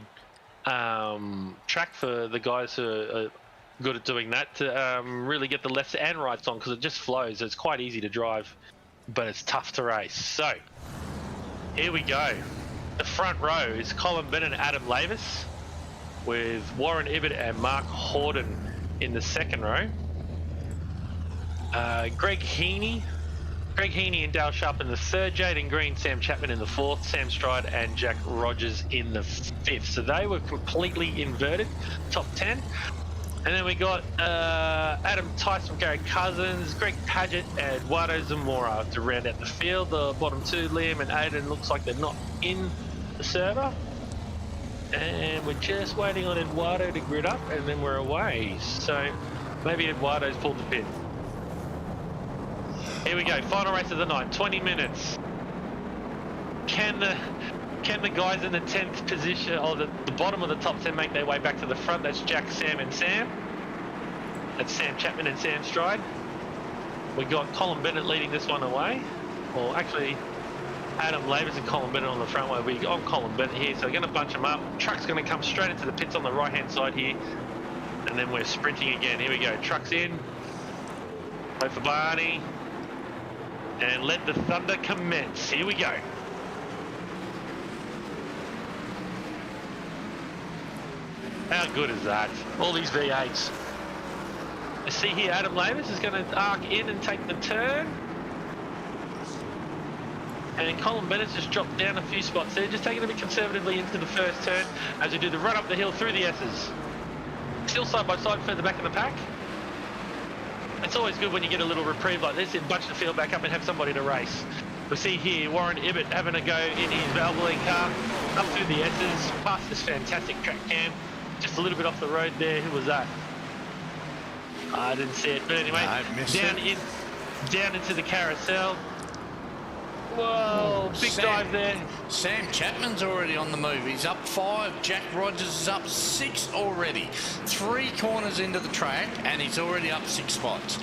track for the guys who are good at doing that to really get the lefts and rights on, because it just flows. It's quite easy to drive, but it's tough to race. So here we go. The front row is Colin Bennett and Adam Lavis, with Warren Ibbott and Mark Horton in the second row. Greg Heaney and Dale Sharp in the third, Jaden Green, Sam Chapman in the fourth, Sam Stride and Jack Rogers in the fifth. So they were completely inverted, top 10. And then we got Adam Tice from Gary Cousins, Greg Paget and Eduardo Zamora to round out the field. The bottom two, Liam and Aiden, looks like they're not in the server. And we're just waiting on Eduardo to grid up, and then we're away. So maybe Eduardo's pulled the pin. Here we go, final race of the night, 20 minutes. Can the guys in the 10th position, or the bottom of the top 10, make their way back to the front? That's Jack, Sam and Sam. That's Sam Chapman and Sam Stride. We got Colin Bennett leading this one away. Well, actually, Adam Lavis and Colin Bennett on the front way. We're on Colin Bennett here, so we're going to bunch them up. Truck's going to come straight into the pits on the right-hand side here. And then we're sprinting again. Here we go, truck's in. Wait for Barney. And let the thunder commence. Here we go. How good is that? All these V8s. You see here, Adam Lavis is going to arc in and take the turn. And Colin Bennett's just dropped down a few spots there, just taking a bit conservatively into the first turn as we do the run up the hill through the S's. Still side by side further back in the pack. It's always good when you get a little reprieve like this and bunch the field back up and have somebody to race. We see here Warren Ibbott having a go in his Valvoline car, up through the S's, past this fantastic track cam. Just a little bit off the road there. Who was that? I didn't see it, but anyway, down into the carousel. Whoa, big dive there. Sam Chapman's already on the move. He's up 5. Jack Rogers is up 6 already. 3 corners into the track, and he's already up 6 spots.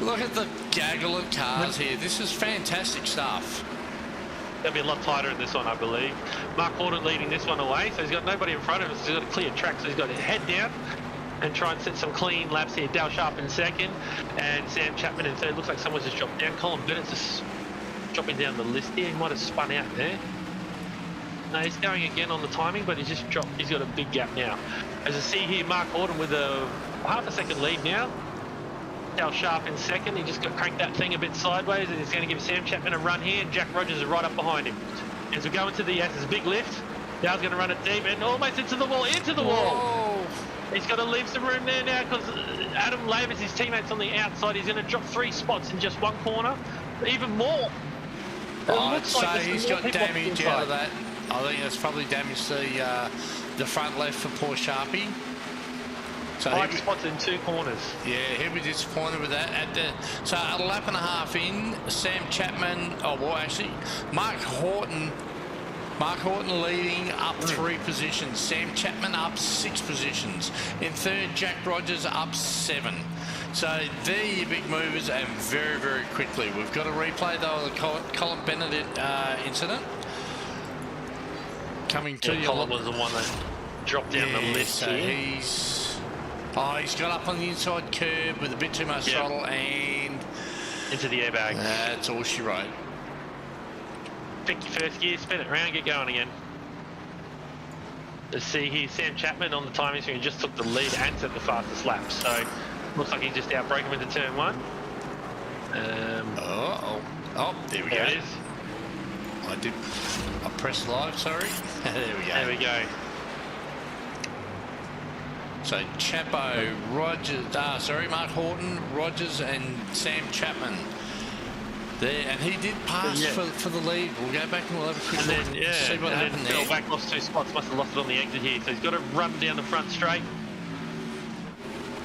Look at the gaggle of cars here. This is fantastic stuff. They'll be a lot tighter in this one, I believe. Mark Horton leading this one away, so he's got nobody in front of him, so he's got a clear track, so he's got to head down and try and set some clean laps here. Dale Sharp in second, and Sam Chapman in third. Looks like someone's just dropped down. Colin Bennett's just dropping down the list here. He might have spun out there. No, he's going again on the timing, but he's just dropped. He's got a big gap now. As you see here, Mark Horton with a half a second lead now. Dale Sharp in second. He just got cranked that thing a bit sideways, and he's going to give Sam Chapman a run here, and Jack Rogers is right up behind him. As we go into the there's a big lift. Dale's going to run it deep and almost into the wall. Whoa. He's got to leave some room there now because Adam Labers, his teammates on the outside, he's going to drop 3 spots in just one corner. Even more. I'd say he's got damage out of that. I think that's probably damaged the front left for poor Sharpie. So 5 spots in 2 corners. Yeah, he'll be disappointed with that. So a lap and a half in, Sam Chapman, Mark Horton leading up 3 positions. Sam Chapman up 6 positions. In third, Jack Rogers up 7. So they're your big movers, and very, very quickly. We've got a replay, though, of the Colin Bennett incident. Coming to you. Colin was the one that dropped down the list so here. he's got up on the inside curb with a bit too much throttle and... into the airbag. That's all she wrote. Pick your first gear, spin it around, get going again. Let's see here, Sam Chapman on the timing screen just took the lead and set the fastest lap. So looks like he just outbraked him into turn 1. There we go. It is. I pressed live, sorry. There we go. There we go. So Chapo, Mark Horton, Rogers and Sam Chapman. There, and he did pass for the lead. We'll go back and we'll have a quick look and see what happened there. Fell back, lost 2 spots, must have lost it on the exit here. So he's got to run down the front straight.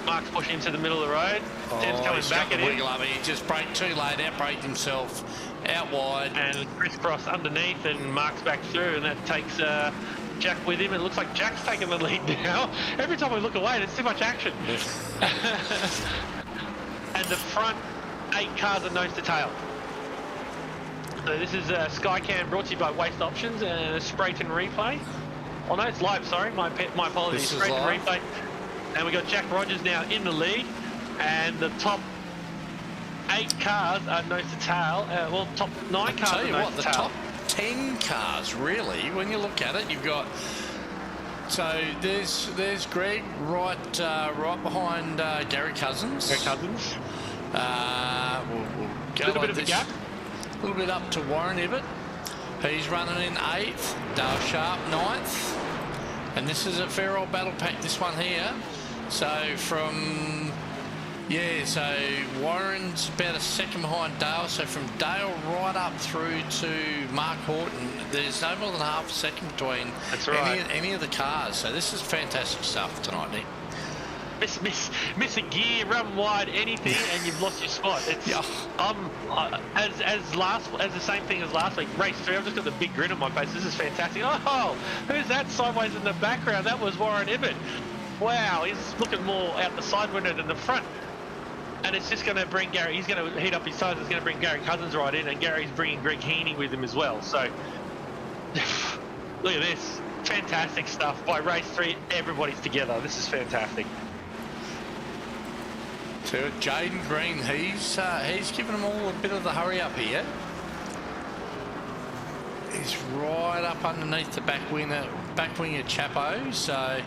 Mark's pushing him to the middle of the road. Sam's coming back at him. He just braked too late, outbraked himself out wide. And crisscross underneath, and Mark's back through, and that takes Jack with him. It looks like Jack's taking the lead now. Every time we look away, there's too much action. And the front 8 cars are nose to tail. So this is Skycam brought to you by Waste Options and a Sprayton replay. Oh no, it's live, sorry, my apologies. Sprayton replay. And we got Jack Rogers now in the lead, and the top 8 cars are nose to tail. Top 9 cars are nose to tail. The top 10 cars, really, when you look at it, you've got... So there's Greg right behind Gary Cousins. Gary Cousins. We'll go a little bit of a gap. A little bit up to Warren Ibbott. He's running in 8th. Dale Sharp 9th. And this is a fair old battle pack, this one here. So so Warren's about a second behind Dale. So from Dale right up through to Mark Horton, there's no more than half a second between any of the cars. So this is fantastic stuff tonight, Nick. Miss a gear, run wide, anything, and you've lost your spot. It's as the same thing as last week. Race 3, I've just got the big grin on my face. This is fantastic. Oh, who's that sideways in the background? That was Warren Ibbott. Wow, he's looking more out the side window than the front. And it's just going to bring Gary. He's going to heat up his tires. It's going to bring Gary Cousins right in, and Gary's bringing Greg Heaney with him as well. So look at this, fantastic stuff by race 3. Everybody's together. This is fantastic. So Jaden Green, he's given them all a bit of the hurry up here. He's right up underneath the back wing of Chapo. So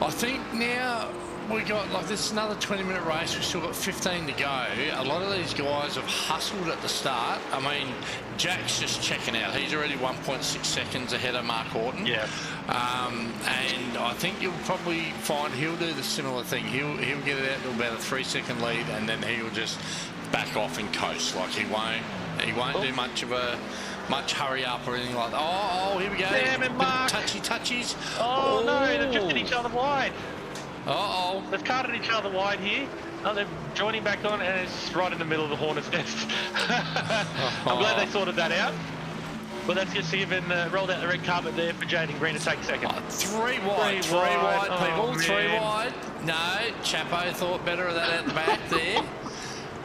I think now we got, like, this is another 20-minute race. We've still got 15 to go. A lot of these guys have hustled at the start. I mean, Jack's just checking out. He's already 1.6 seconds ahead of Mark Horton. Yeah. And I think you'll probably find he'll do the similar thing. He'll get it out to about a 3-second lead, and then he'll just back off and coast. Like, he won't do much hurry up or anything like that. Oh, here we go. Sam and Mark. Touchies. Oh no, they've drifted each other wide. Uh-oh. They've carted each other wide here. Oh, they're joining back on, and it's right in the middle of the Hornet's nest. I'm glad they sorted that out. Well, that's just even rolled out the red carpet there for Jaden Green to take second. Three wide, people, oh, three wide. No, Chapo thought better of that at the back there.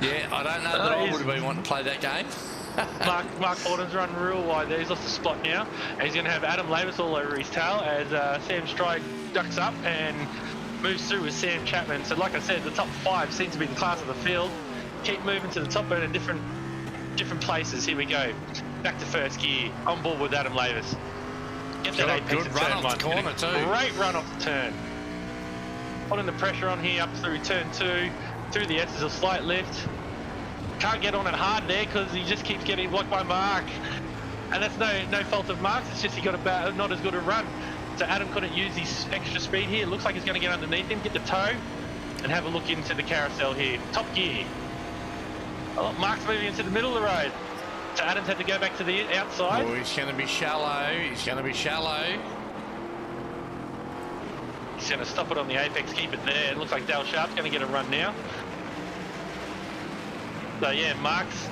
Yeah, I don't know that I would have been wanting to play that game. Mark Horton's run real wide there. He's lost the spot now. And he's going to have Adam Lavis all over his tail as Sam Stride ducks up and moves through with Sam Chapman. So like I said, the top 5 seems to be the class of the field. Keep moving to the top end in different places. Here we go. Back to first gear. On board with Adam Lavis. Get that apex good in run turn off 1. the corner too. Great run off the turn. Putting the pressure on here up through turn 2. Through the S is a slight lift. Can't get on it hard there because he just keeps getting blocked by Mark. And that's no fault of Mark's. It's just he got not as good a run. So Adam couldn't use his extra speed here. It looks like he's going to get underneath him, get the toe, and have a look into the carousel here. Top gear. Oh, Mark's moving into the middle of the road. So Adam's had to go back to the outside. Oh, he's going to be shallow. He's going to be shallow. He's going to stop it on the apex, keep it there. It looks like Dale Sharp's going to get a run now. So yeah, Mark's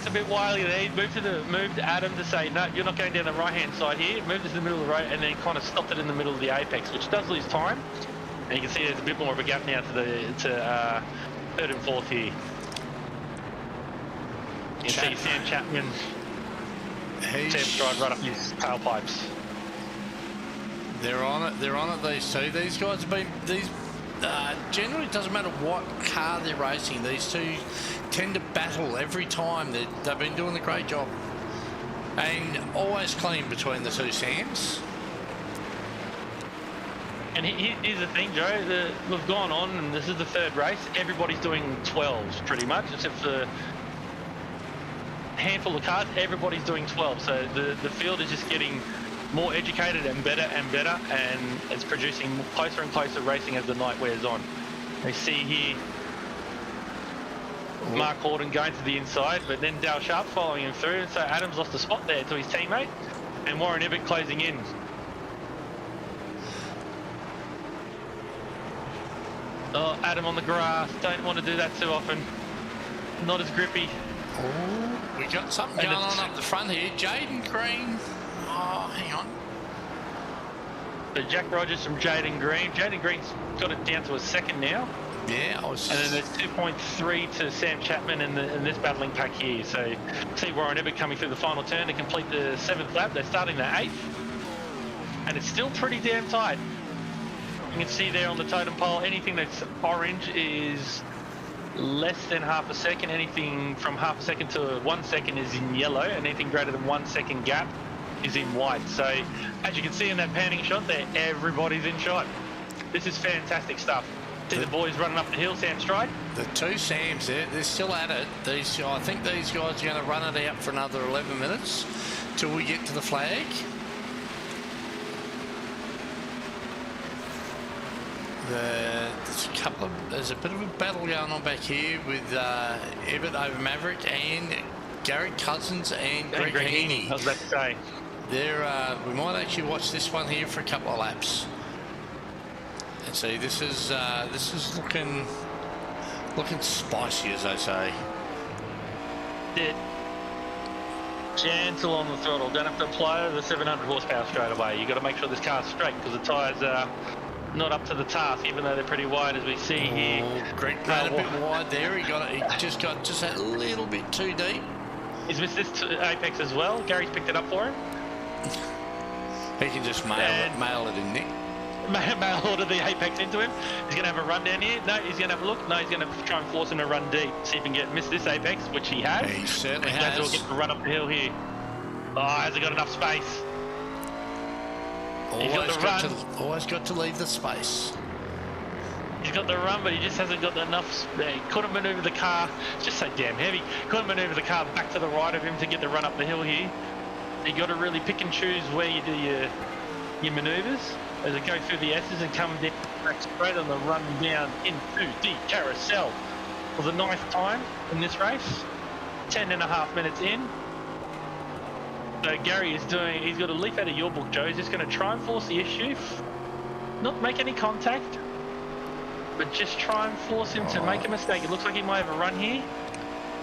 a bit wily there. He moved Adam to say, no, you're not going down the right-hand side here. Moved to the middle of the road and then kind of stopped it in the middle of the apex, which does lose time. And you can see there's a bit more of a gap now to third and fourth here. You can see Sam Chapman, Sam Stride right up his tailpipes. They're on it, these two. These guys have been, generally it doesn't matter what car they're racing, these two tend to battle every time. They've been doing a great job. And always clean between the two Sams. And here's the thing, Joe, we've gone on and this is the third race. Everybody's doing 12s pretty much, except for a handful of cars. Everybody's doing 12. So the field is just getting more educated and better, and it's producing closer and closer racing as the night wears on. We see here Mark Horton going to the inside, but then Dale Sharp following him through, so Adam's lost the spot there to his teammate, and Warren Ibbott closing in. Oh, Adam on the grass, don't want to do that too often. Not as grippy. Oh, we got something going on up the front here. Jaden Green. Oh, hang on. So Jack Rogers from Jaden Green. Jaden Green's got it down to a second now. Yeah, I was. And then there's 2.3 to Sam Chapman in this battling pack here. So see Warren Ibbott coming through the final turn to complete the 7th lap. They're starting the 8th. And it's still pretty damn tight. You can see there on the totem pole, anything that's orange is less than half a second. Anything from half a second to 1 second is in yellow. And anything greater than 1 second gap is in white. So as you can see in that panning shot there, everybody's in shot. This is fantastic stuff. See the boys running up the hill, Sam Stride. The two Sams, they're still at it. I think these guys are going to run it out for another 11 minutes till we get to the flag. There's a bit of a battle going on back here with Ibbott over Maverick and Gary Cousins and Greg Heaney. I was about to say. We might actually watch this one here for a couple of laps. And see, this is looking spicy, as they say. Gentle on the throttle. Don't have to apply the 700 horsepower straight away. You've got to make sure this car's straight because the tyres are not up to the task, even though they're pretty wide, as we see here. Greg ran a bit wide there. He just got that little bit too deep. He's missed this apex as well. Gary's picked it up for him. He can just mail it in, Nick. Mail order the apex into him. He's going to have a run down here. No, he's going to have a look. No, he's going to try and force him to run deep. See if he can miss this apex, which he has. He certainly has. He'll get to run up the hill here. Oh, has he got enough space? Always got to leave the space. He's got the run, but he just hasn't got enough. He couldn't manoeuvre the car. It's just so damn heavy. Couldn't manoeuvre the car back to the right of him to get the run up the hill here. You got to really pick and choose where you do your manoeuvres as it goes through the S's and come down back straight on the run down into the carousel for the 9th time in this race. 10.5 minutes in. So Gary is he's got a leaf out of your book, Joe. He's just going to try and force the issue. Not make any contact. but just try and force him to make a mistake. It looks like he might have a run here.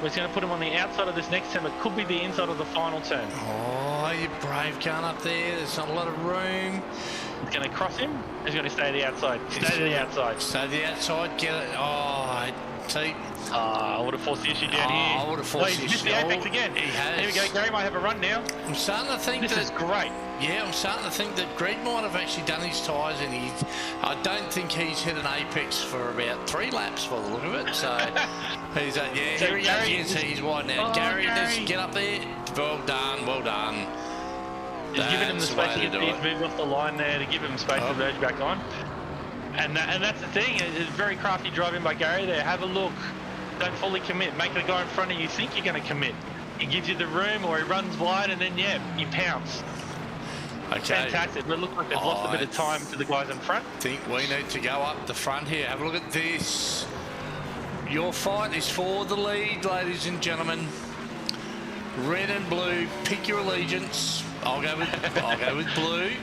We're going to put him on the outside of this next turn. It could be the inside of the final turn. Oh, you're brave going up there. There's not a lot of room. He's going to cross him. He's going to stay to the outside. Stay to the outside. Stay to the outside. Get it. Oh, see. I would have forced the issue down here. I would have forced the issue. He's missed the apex again. He has. Here we go. Gary might have a run now. I'm starting to think this is great. Yeah, I'm starting to think that Greg might have actually done his tyres, and I don't think he's hit an apex for about 3 laps by the look of it. So he's yeah, so here he goes. You can see he's wide now. Gary, let's get up there. Well done, well done. Just giving him the space to get these moved off the line there, to give him space to merge back on. And that's the thing. It's very crafty driving by Gary there. Have a look. Don't fully commit. Make the guy in front of you think you're going to commit. He gives you the room, or he runs wide, and then yeah, you pounce. Okay. Fantastic. It looks like they've lost a bit of time to the guys in front. I think we need to go up the front here. Have a look at this. Your fight is for the lead, ladies and gentlemen. Red and blue, pick your allegiance. I'll go with blue.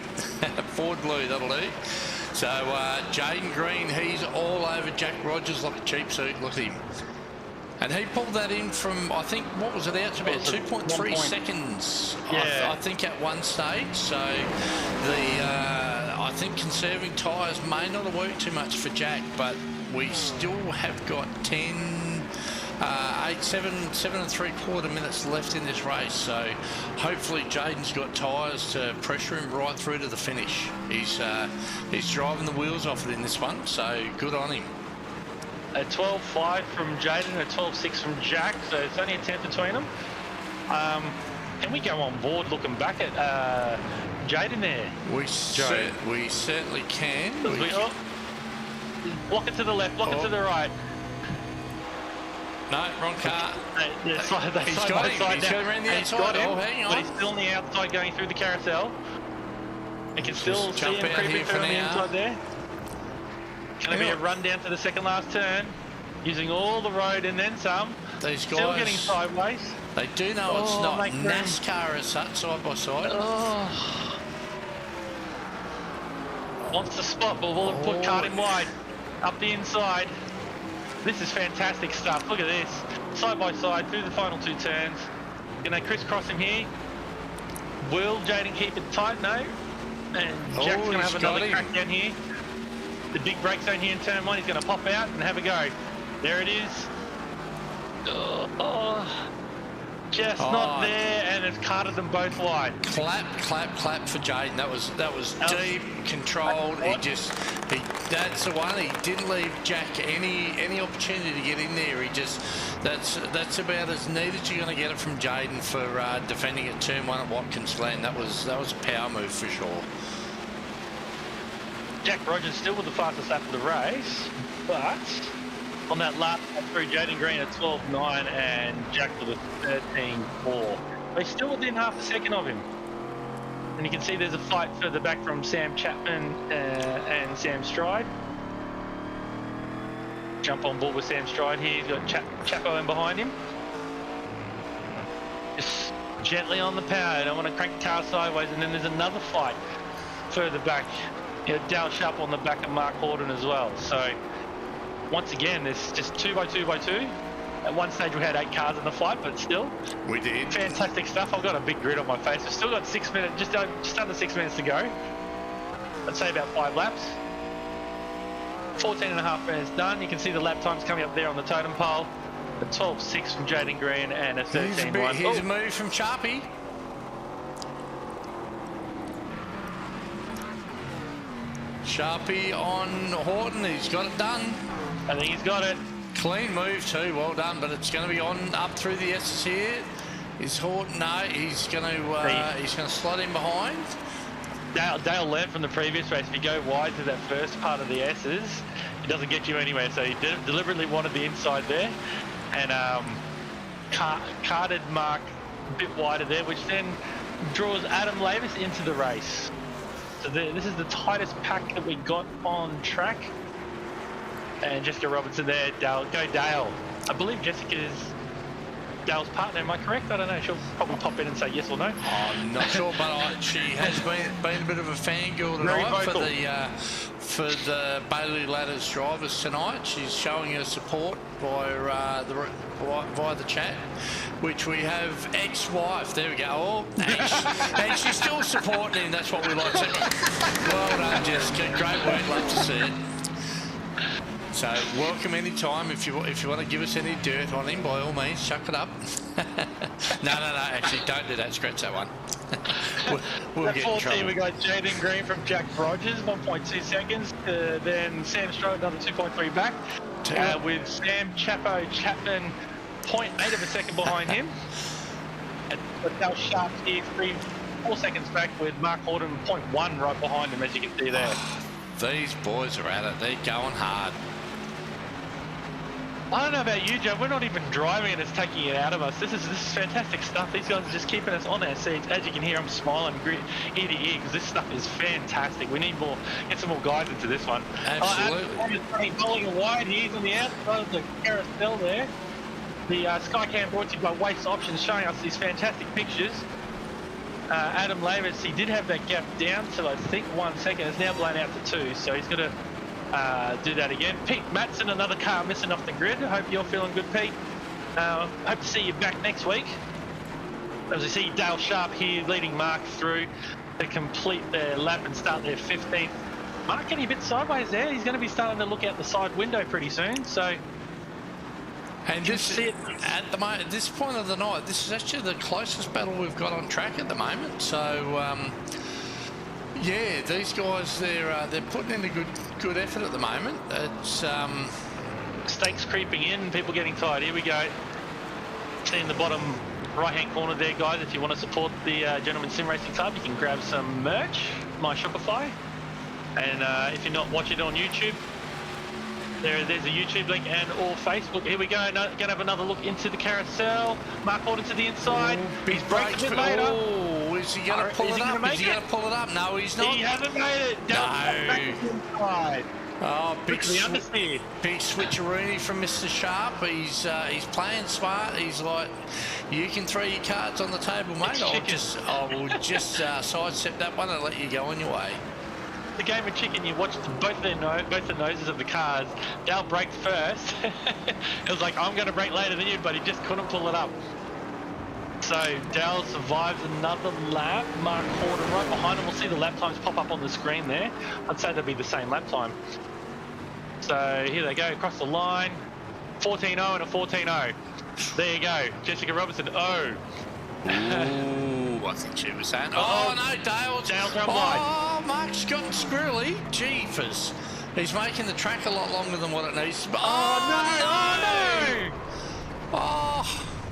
Ford blue, that'll do. So Jaden Green, he's all over Jack Rogers like a cheap suit. Look at him. And he pulled that in from, I think, what was it out to about 2.3 seconds, yeah. I think, at one stage. So I think conserving tyres may not have worked too much for Jack, but we still have got 7 and 3/4 minutes left in this race. So hopefully Jaden's got tyres to pressure him right through to the finish. He's driving the wheels off it in this one, so good on him. A 12.5 from Jaden, a 12.6 from Jack, so it's only a tenth between them. Can we go on board looking back at Jaden there? We certainly can. Block it to the left, block it to the right. No, wrong car. He's got him. He's got him around the outside. Him, oh, hang on. But he's still on the outside going through the carousel. You can still see him creeping through on the inside there. Going to be a run down to the second last turn, using all the road and then some. These guys still getting sideways. They do know it's not NASCAR as such, side by side. Wants the spot, but we'll put cart in wide, up the inside. This is fantastic stuff. Look at this, side by side through the final 2 turns. Going to crisscross him here. Will Jaden keep it tight? No. And Jack's going to have another crack down here. The big brake zone here in turn 1, he's going to pop out and have a go. There it is. Just not there, and it's carted them both wide. Clap for Jaden. That was deep, controlled. That's the one. He didn't leave Jack any opportunity to get in there. That's about as neat as you're going to get it from Jaden for defending at turn 1 at Watkins, Glen. That was a power move for sure. Jack Rogers still with the fastest lap of the race, but on that lap through Jaden Green at 12.9 and Jack with a 13.4. They're still within half a second of him. And you can see there's a fight further back from Sam Chapman and Sam Stride. Jump on board with Sam Stride here. He's got Chapo in behind him. Just gently on the power. Don't want to crank the car sideways. And then there's another fight further back. You know, Dale Sharp on the back of Mark Horton as well. So once again, there's just 2 by 2 by 2. At one stage we had 8 cars in the fight, but still, we did fantastic stuff. I've got a big grid on my face. We've still got 6 minutes, just under 6 minutes to go. I'd say about 5 laps. 14.5 minutes done. You can see the lap times coming up there on the totem pole. A 12.6 from Jaden Green and a 13.1. Here's a move from Sharpie. Sharpie on Horton, he's got it done. I think he's got it. Clean move too, well done, but it's going to be on up through the S's here. Is Horton? No, he's going to slot in behind. Dale learned from the previous race, if you go wide to that first part of the S's, it doesn't get you anywhere, so he deliberately wanted the inside there, and carted Mark a bit wider there, which then draws Adam Lavis into the race. So this is the tightest pack that we got on track. And Jessica Robinson there, Dale. Go Dale. I believe Jessica is Dale's partner, am I correct? I don't know. She'll probably pop in and say yes or no. I'm not sure, but she has been a bit of a fangirl tonight for the Bailey Ladders drivers tonight. She's showing her support via the chat, which we have ex-wife. There we go. Oh, and she's still supporting him. That's what we like to see. Well done, Jessica. Great work. Love to see it. So welcome anytime. If you want to give us any dirt on him, by all means, chuck it up. No. Actually, don't do that. Scratch that one. we'll get in trouble. We got Jaden Green from Jack Rogers, 1.2 seconds. Then Sam Stroh, another 2.3 back. With Sam Chapman, 0.8 of a second behind him. And Dale Sharp here, 4 seconds back with Mark Horton, 0.1 right behind him, as you can see there. These boys are at it. They're going hard. I don't know about you, Joe. We're not even driving and it's taking it out of us. This is fantastic stuff. These guys are just keeping us on our seats. As you can hear, I'm smiling ear to ear because this stuff is fantastic. We need get some more guys into this one. Absolutely. Bowling wide. He's on the outside of the carousel there. The Skycam brought to you by Waste Options, showing us these fantastic pictures. Adam Lavis, he did have that gap down to I think 1 second. It's now blown out to 2, so he's got to do that again. Pete Matson, another car missing off the grid. I hope you're feeling good, Pete. Hope to see you back next week. As we see Dale Sharp here leading Mark through to complete their lap and start their 15th. Mark getting a bit sideways there. He's going to be starting to look out the side window pretty soon. So, and this at the moment, at this point of the night, this is actually the closest battle we've got on track at the moment. So. Yeah, these guys, they're putting in a good effort at the moment. It's stakes creeping in, people getting tired. Here we go. See in the bottom right-hand corner there, guys. If you want to support the Gentleman Sim Racing Club, you can grab some merch, my Shopify. And if you're not watching it on YouTube, there's a YouTube link and or Facebook. Here we go. Going to have another look into the carousel. Mark Horton to the inside. He's braking a bit later. Oh, is he going to pull it up? Is he going to pull it up? No, he's not. He hasn't made it. No. Oh, big big switcheroony from Mr. Sharp. He's playing smart. He's like, you can throw your cards on the table, mate. I will just sidestep that one and let you go on your way. The game of chicken, you watched both the noses of the cars. Dale braked first. It was like, I'm going to brake later than you, but he just couldn't pull it up. So Dale survives another lap. Mark Horton right behind him. We'll see the lap times pop up on the screen there. I'd say they'll be the same lap time. So here they go across the line. 14.0 and a 14.0. There you go. Jessica Robertson, Ooh, I think she was saying. Oh, no, Dale's gone wide. Oh, Mark's gotten squirrely. Jeepers. He's making the track a lot longer than what it needs to be. Oh, no! Oh.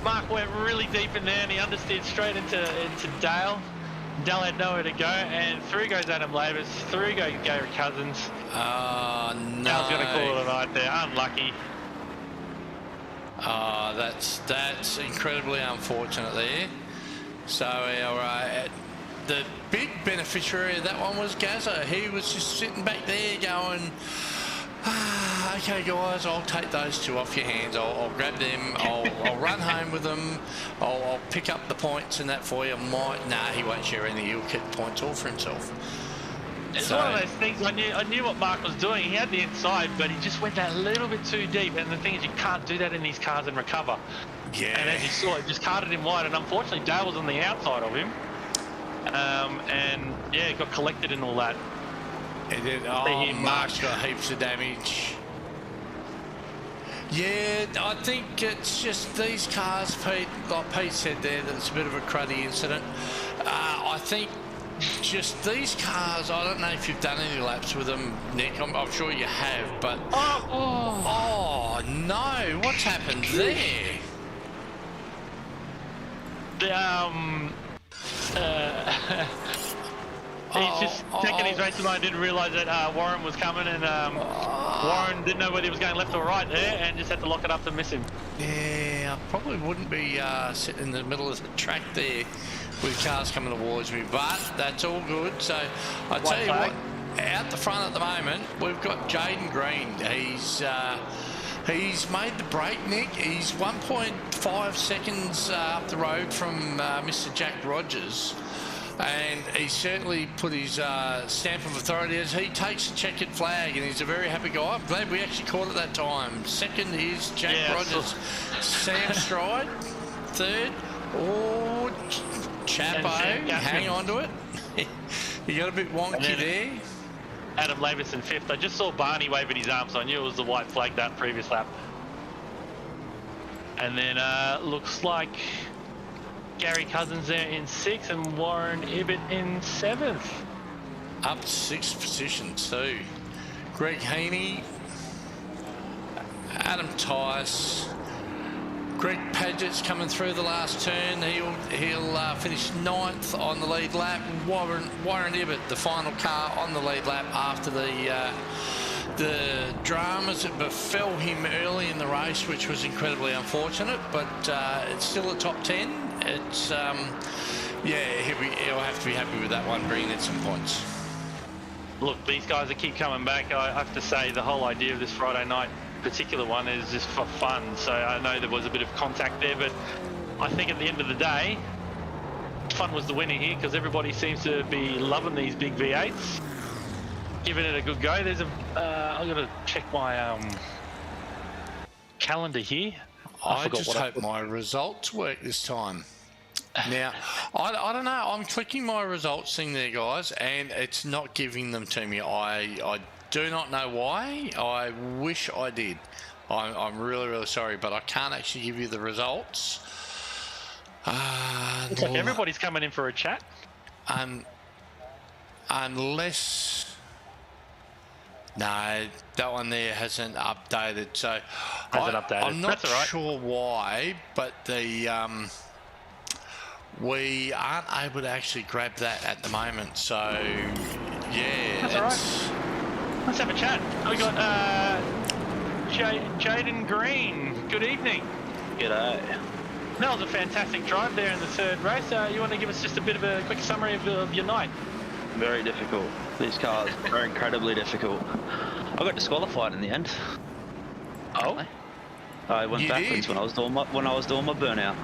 Mark went really deep in there and he understeered straight into Dale. Dale had nowhere to go, and through goes Adam Lavis, through goes Gary Cousins. Oh, no. Dale's going to call it a night there. Unlucky. Oh, that's incredibly unfortunate there. So our the big beneficiary of that one was Gazza. He was just sitting back there going, okay guys, I'll take those two off your hands. I'll grab them. I'll run home with them. I'll pick up the points and that for you. Nah, he won't share any. He'll keep the points all for himself. It's one of those things. I knew what Mark was doing. He had the inside, but he just went that little bit too deep. And the thing is, you can't do that in these cars and recover. Yeah. And as you saw, it just carted him wide. And unfortunately, Dale was on the outside of him. And yeah, it got collected and all that. It did. Oh, Mark's got heaps of damage. Yeah, I think it's just these cars, Pete, like Pete said there, that it's a bit of a cruddy incident. I think just these cars, I don't know if you've done any laps with them, Nick. I'm sure you have, but... Oh, no. What's happened there? He's just taking his racing line, didn't realise that Warren was coming, and Warren didn't know whether he was going left or right there, and just had to lock it up to miss him. Yeah, I probably wouldn't be sitting in the middle of the track there with cars coming towards me, but that's all good. So I tell you what, out the front at the moment, we've got Jaden Green. He's made the break, Nick. He's 1.5 seconds up the road from Mr. Jack Rogers. And he certainly put his stamp of authority as he takes a checkered flag, and he's a very happy guy. I'm glad we actually caught it that time. Second is Jack Rogers. Sam Stride. Third, Chapo, hang on to it. You got a bit wonky there. Adam Lavis in fifth. I just saw Barney waving his arm, so I knew it was the white flag that previous lap. And then looks like Gary Cousins there in sixth and Warren Ibbett in seventh. Up 6 positions too. Greg Heaney, Adam Tice, Greg Padgett's coming through the last turn. He'll finish 9th on the lead lap. Warren Ibbett, the final car on the lead lap after the dramas that befell him early in the race, which was incredibly unfortunate. But it's still a top 10. It's he'll have to be happy with that one, bringing in some points. Look, these guys that keep coming back. I have to say the whole idea of this Friday night particular one is just for fun. So I know there was a bit of contact there, but I think at the end of the day, fun was the winner here because everybody seems to be loving these big V8s, giving it a good go. There's I'm gonna check my calendar here. I just hope my results work this time. Now, I don't know. I'm clicking my results thing there, guys, and it's not giving them to me. I do not know why. I wish I did. I'm really, really sorry, but I can't actually give you the results. Looks like everybody's coming in for a chat. Unless... No, that one there hasn't updated. So I'm not sure why, but the we aren't able to actually grab that at the moment. So yeah, that's all right. Let's have a chat. We got Jaden Green. Good evening. G'day. That was a fantastic drive there in the third race. You want to give us just a bit of a quick summary of your night? Very difficult. These cars are incredibly difficult. I got disqualified in the end. Oh? I went backwards when I was doing my burnout.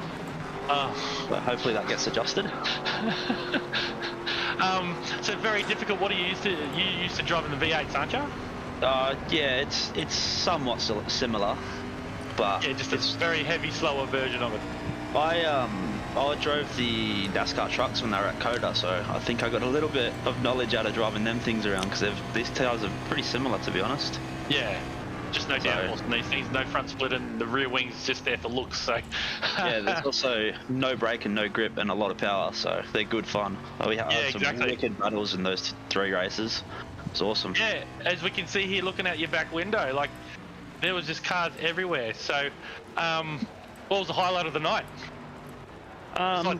But hopefully that gets adjusted. So very difficult. What are you used to? You used to driving the V8s, aren't you? Yeah, it's somewhat similar, but yeah, just a very heavy, slower version of it. I drove the NASCAR trucks when they were at Coda, so I think I got a little bit of knowledge out of driving them things around because these cars are pretty similar, to be honest. Yeah. Just no downforce in these things, no front split, and the rear wing's just there for looks. So yeah, there's also no brake and no grip and a lot of power, so they're good fun. We had some wicked battles in those 3 races. It's awesome. Yeah, as we can see here, looking out your back window, like there was just cars everywhere. So, what was the highlight of the night?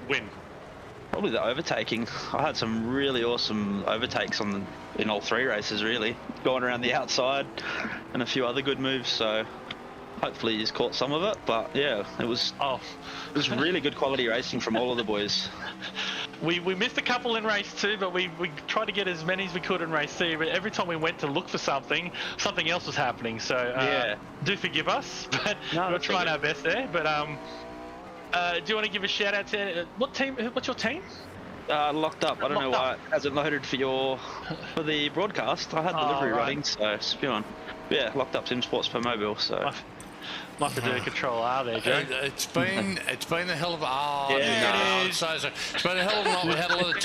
Win. Probably the overtaking. I had some really awesome overtakes in all 3 races, really. Going around the outside and a few other good moves, so hopefully you just caught some of it. But yeah, it was really good quality racing from all of the boys. We missed a couple in race 2, but we tried to get as many as we could in race 3, but every time we went to look for something else was happening. So yeah, do forgive us, but we're trying our best there. But do you want to give a shout out to what team? What's your team? Locked up. I don't know why it hasn't loaded for the broadcast. I had delivery running, so spewing. Yeah, Locked Up Sim Sports per mobile. So might have to do a Control R there, Joe. It's been a hell of a it's been a hell of a night. We had a lot of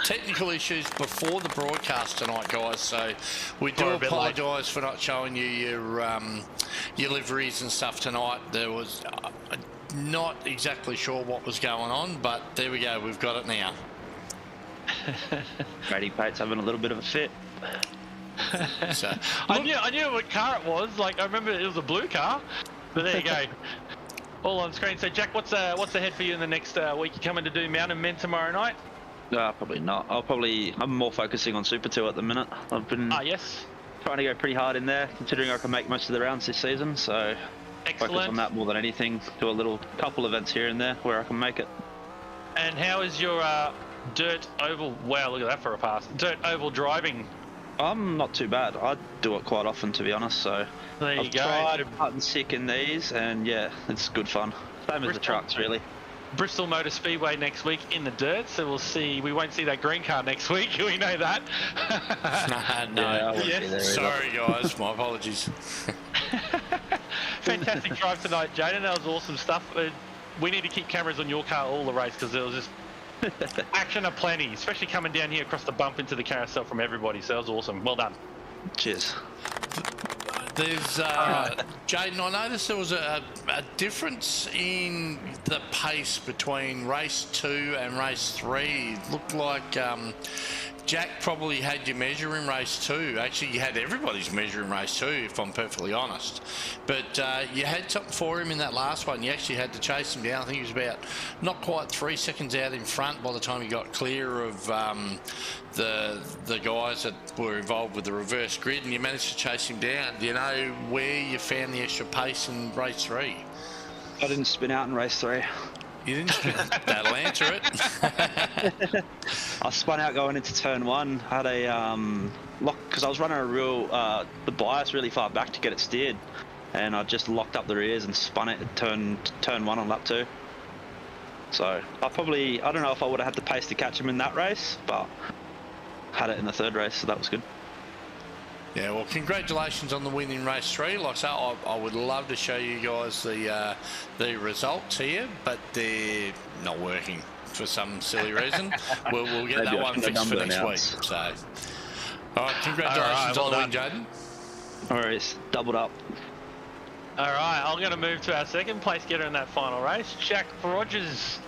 technical issues before the broadcast tonight, guys. So we do apologise for not showing you your liveries and stuff tonight. There was. Not exactly sure what was going on, but there we go. We've got it now. Brady Pate's having a little bit of a fit. So, I knew what car it was. Like I remember it was a blue car. But there you go. All on screen. So Jack, what's ahead for you in the next week? You coming to do Mountain Men tomorrow night? Probably not. I'm more focusing on Super 2 at the minute. I've been trying to go pretty hard in there, considering I can make most of the rounds this season. So. Excellent. Focus on that more than anything. Do a couple events here and there where I can make it. And how is your dirt oval? Wow, look at that for a pass. Dirt oval driving. I'm not too bad. I do it quite often, to be honest. So I've tried button sick in these, and yeah, it's good fun. Same as the trucks, really. Bristol Motor Speedway next week in the dirt, so we'll see. We won't see that green car next week. We know that. No, I won't be there either. sorry guys, my apologies. Fantastic drive tonight, Jaden. That was awesome stuff. We need to keep cameras on your car all the race because there was just action aplenty, especially coming down here across the bump into the carousel from everybody. So that was awesome. Well done. Cheers. There's Jaden, I noticed there was a difference in the pace between race 2 and race 3. It looked like Jack probably had your measure in race 2. Actually, you had everybody's measure in race 2, if I'm perfectly honest. But you had something for him in that last one. You actually had to chase him down. I think he was about not quite 3 seconds out in front by the time he got clear of the guys that were involved with the reverse grid, and you managed to chase him down. Do you know where you found the extra pace in race 3? I didn't spin out in race 3. You didn't spin. That'll answer it. I spun out going into turn 1. I had a lock because I was running a real the bias really far back to get it steered, and I just locked up the rears and spun it at turn 1 on lap 2. So I don't know if I would have had the pace to catch him in that race, but had it in the 3rd race, so that was good. Yeah, well, congratulations on the win in race 3. Like I say, I would love to show you guys the results here, but they're not working for some silly reason. We'll get that one fixed for next week. So, all right, congratulations on the win, Jaden. All right, it's doubled up. All right, I'm going to move to our second place getter in that final race, Jack Rogers.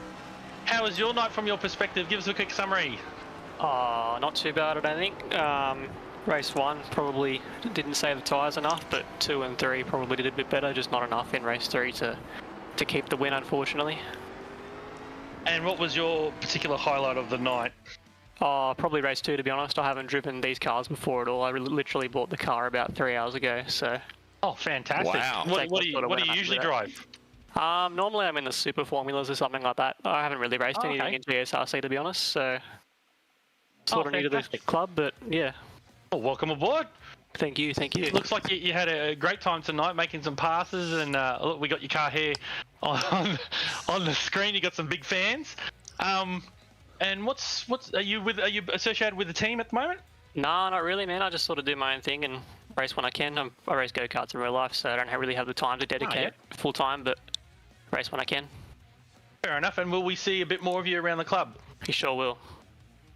How was your night from your perspective? Give us a quick summary. Not too bad, I don't think. Race 1 probably didn't save the tyres enough, but 2 and 3 probably did a bit better, just not enough in race 3 to keep the win, unfortunately. And what was your particular highlight of the night? Probably race 2, to be honest. I haven't driven these cars before at all. I literally bought the car about 3 hours ago, so... Oh, fantastic. Wow. What do you usually drive? Normally I'm in the super formulas or something like that. I haven't really raced anything in GSRC, to be honest, so... Sort of new to the club, but yeah. Well, welcome aboard. Thank you, thank you. Looks like you had a great time tonight making some passes, and look, we got your car here on the screen. You got some big fans. And are you associated with the team at the moment? Nah, not really, man. I just sort of do my own thing and race when I can. I race go-karts in real life, so I don't really have the time to dedicate full time, but race when I can. Fair enough. And will we see a bit more of you around the club? You sure will.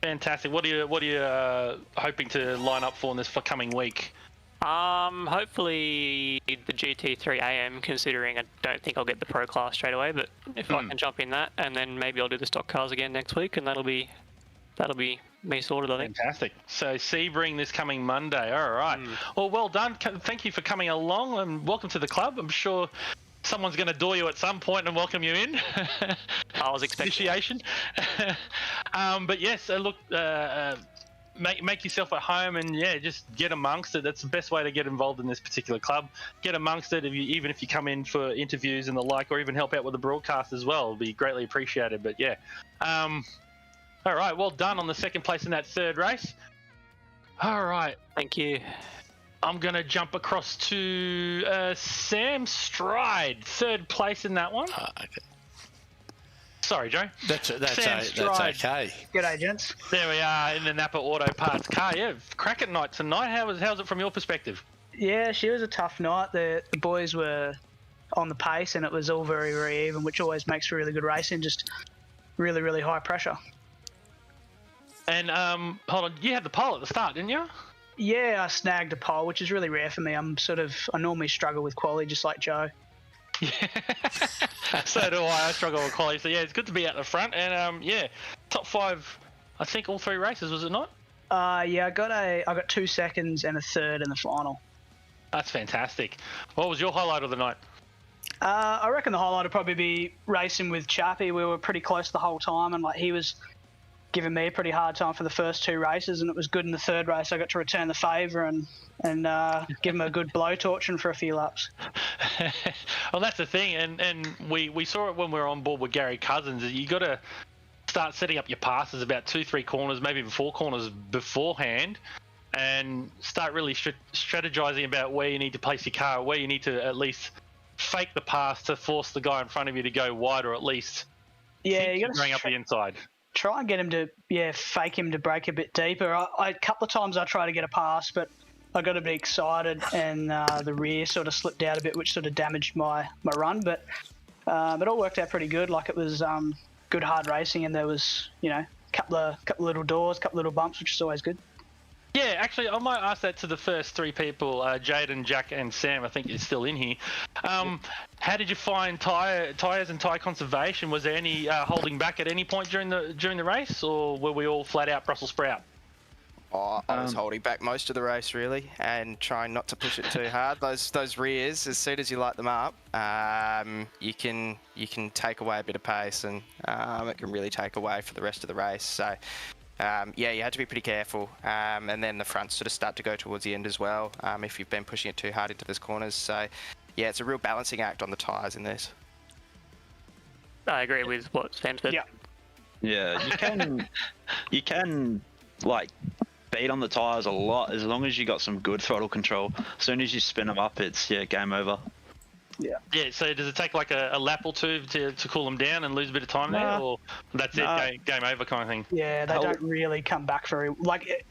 Fantastic. What are you hoping to line up for in this coming week? Hopefully the GT3 AM, considering I don't think I'll get the pro class straight away, but if I can jump in that, and then maybe I'll do the stock cars again next week, and that'll be me sorted, I think. Fantastic. So Sebring this coming Monday. All right. Well done. Thank you for coming along, and welcome to the club. I'm sure someone's going to door you at some point and welcome you in. I was expecting initiation. But yes, look, make yourself at home, and yeah, just get amongst it. That's the best way to get involved in this particular club. Get amongst it. Even if you come in for interviews and the like, or even help out with the broadcast as well, it'll be greatly appreciated. But yeah, all right, well done on the second place in that 3rd race. All right, Thank you. I'm going to jump across to Sam Stride, 3rd place in that one. Okay. Sorry, Joe. That's Sam Stride. okay. G'day, gents. There we are in the Napa Auto Parts car. Yeah, cracking night tonight. How's it from your perspective? Yeah, she was a tough night. The boys were on the pace, and it was all very, very even, which always makes for really good racing, just really, really high pressure. And hold on, you had the pole at the start, didn't you? Yeah, I snagged a pole, which is really rare for me. I normally struggle with quality, just like Joe. Yeah, so do I. I struggle with quality. So yeah, it's good to be out the front. And yeah, top 5, I think all 3 races, was it not? Yeah, I got 2 seconds and a 3rd in the final. That's fantastic. What was your highlight of the night? I reckon the highlight would probably be racing with Chappie. We were pretty close the whole time, and like he was giving me a pretty hard time for the first 2 races, and it was good in the 3rd race. I got to return the favour and give him a good blowtorching for a few laps. Well, that's the thing, and we saw it when we were on board with Gary Cousins. You got to start setting up your passes about 2-3 corners, maybe even 4 corners beforehand, and start really strategizing about where you need to place your car, where you need to at least fake the pass to force the guy in front of you to go wide, or at least Yeah, you got going up to the inside. try and get him to fake him to brake a bit deeper. A couple of times I tried to get a pass, but I got a bit excited and the rear sort of slipped out a bit, which sort of damaged my run. But it all worked out pretty good. Like it was good hard racing, and there was couple of little doors, couple little bumps, which is always good. Yeah, actually, I might ask that to the first three people, Jaden, Jack, and Sam. I think is still in here. How did you find tyres and tyre conservation? Was there any holding back at any point during the race, or were we all flat out Brussels sprout? Oh, I was holding back most of the race really, and trying not to push it too hard. Those rears, as soon as you light them up, you can take away a bit of pace, and it can really take away for the rest of the race. So. You had to be pretty careful, and then the fronts sort of start to go towards the end as well if you've been pushing it too hard into those corners. So, yeah, it's a real balancing act on the tyres in this. I agree with what Sam said. Yeah. Yeah, you can like beat on the tyres a lot as long as you got some good throttle control. As soon as you spin them up, it's game over. Yeah. Yeah, so does it take like a lap or two to cool them down and lose a bit of time there, or that's it, game over kind of thing? Yeah, they don't really come back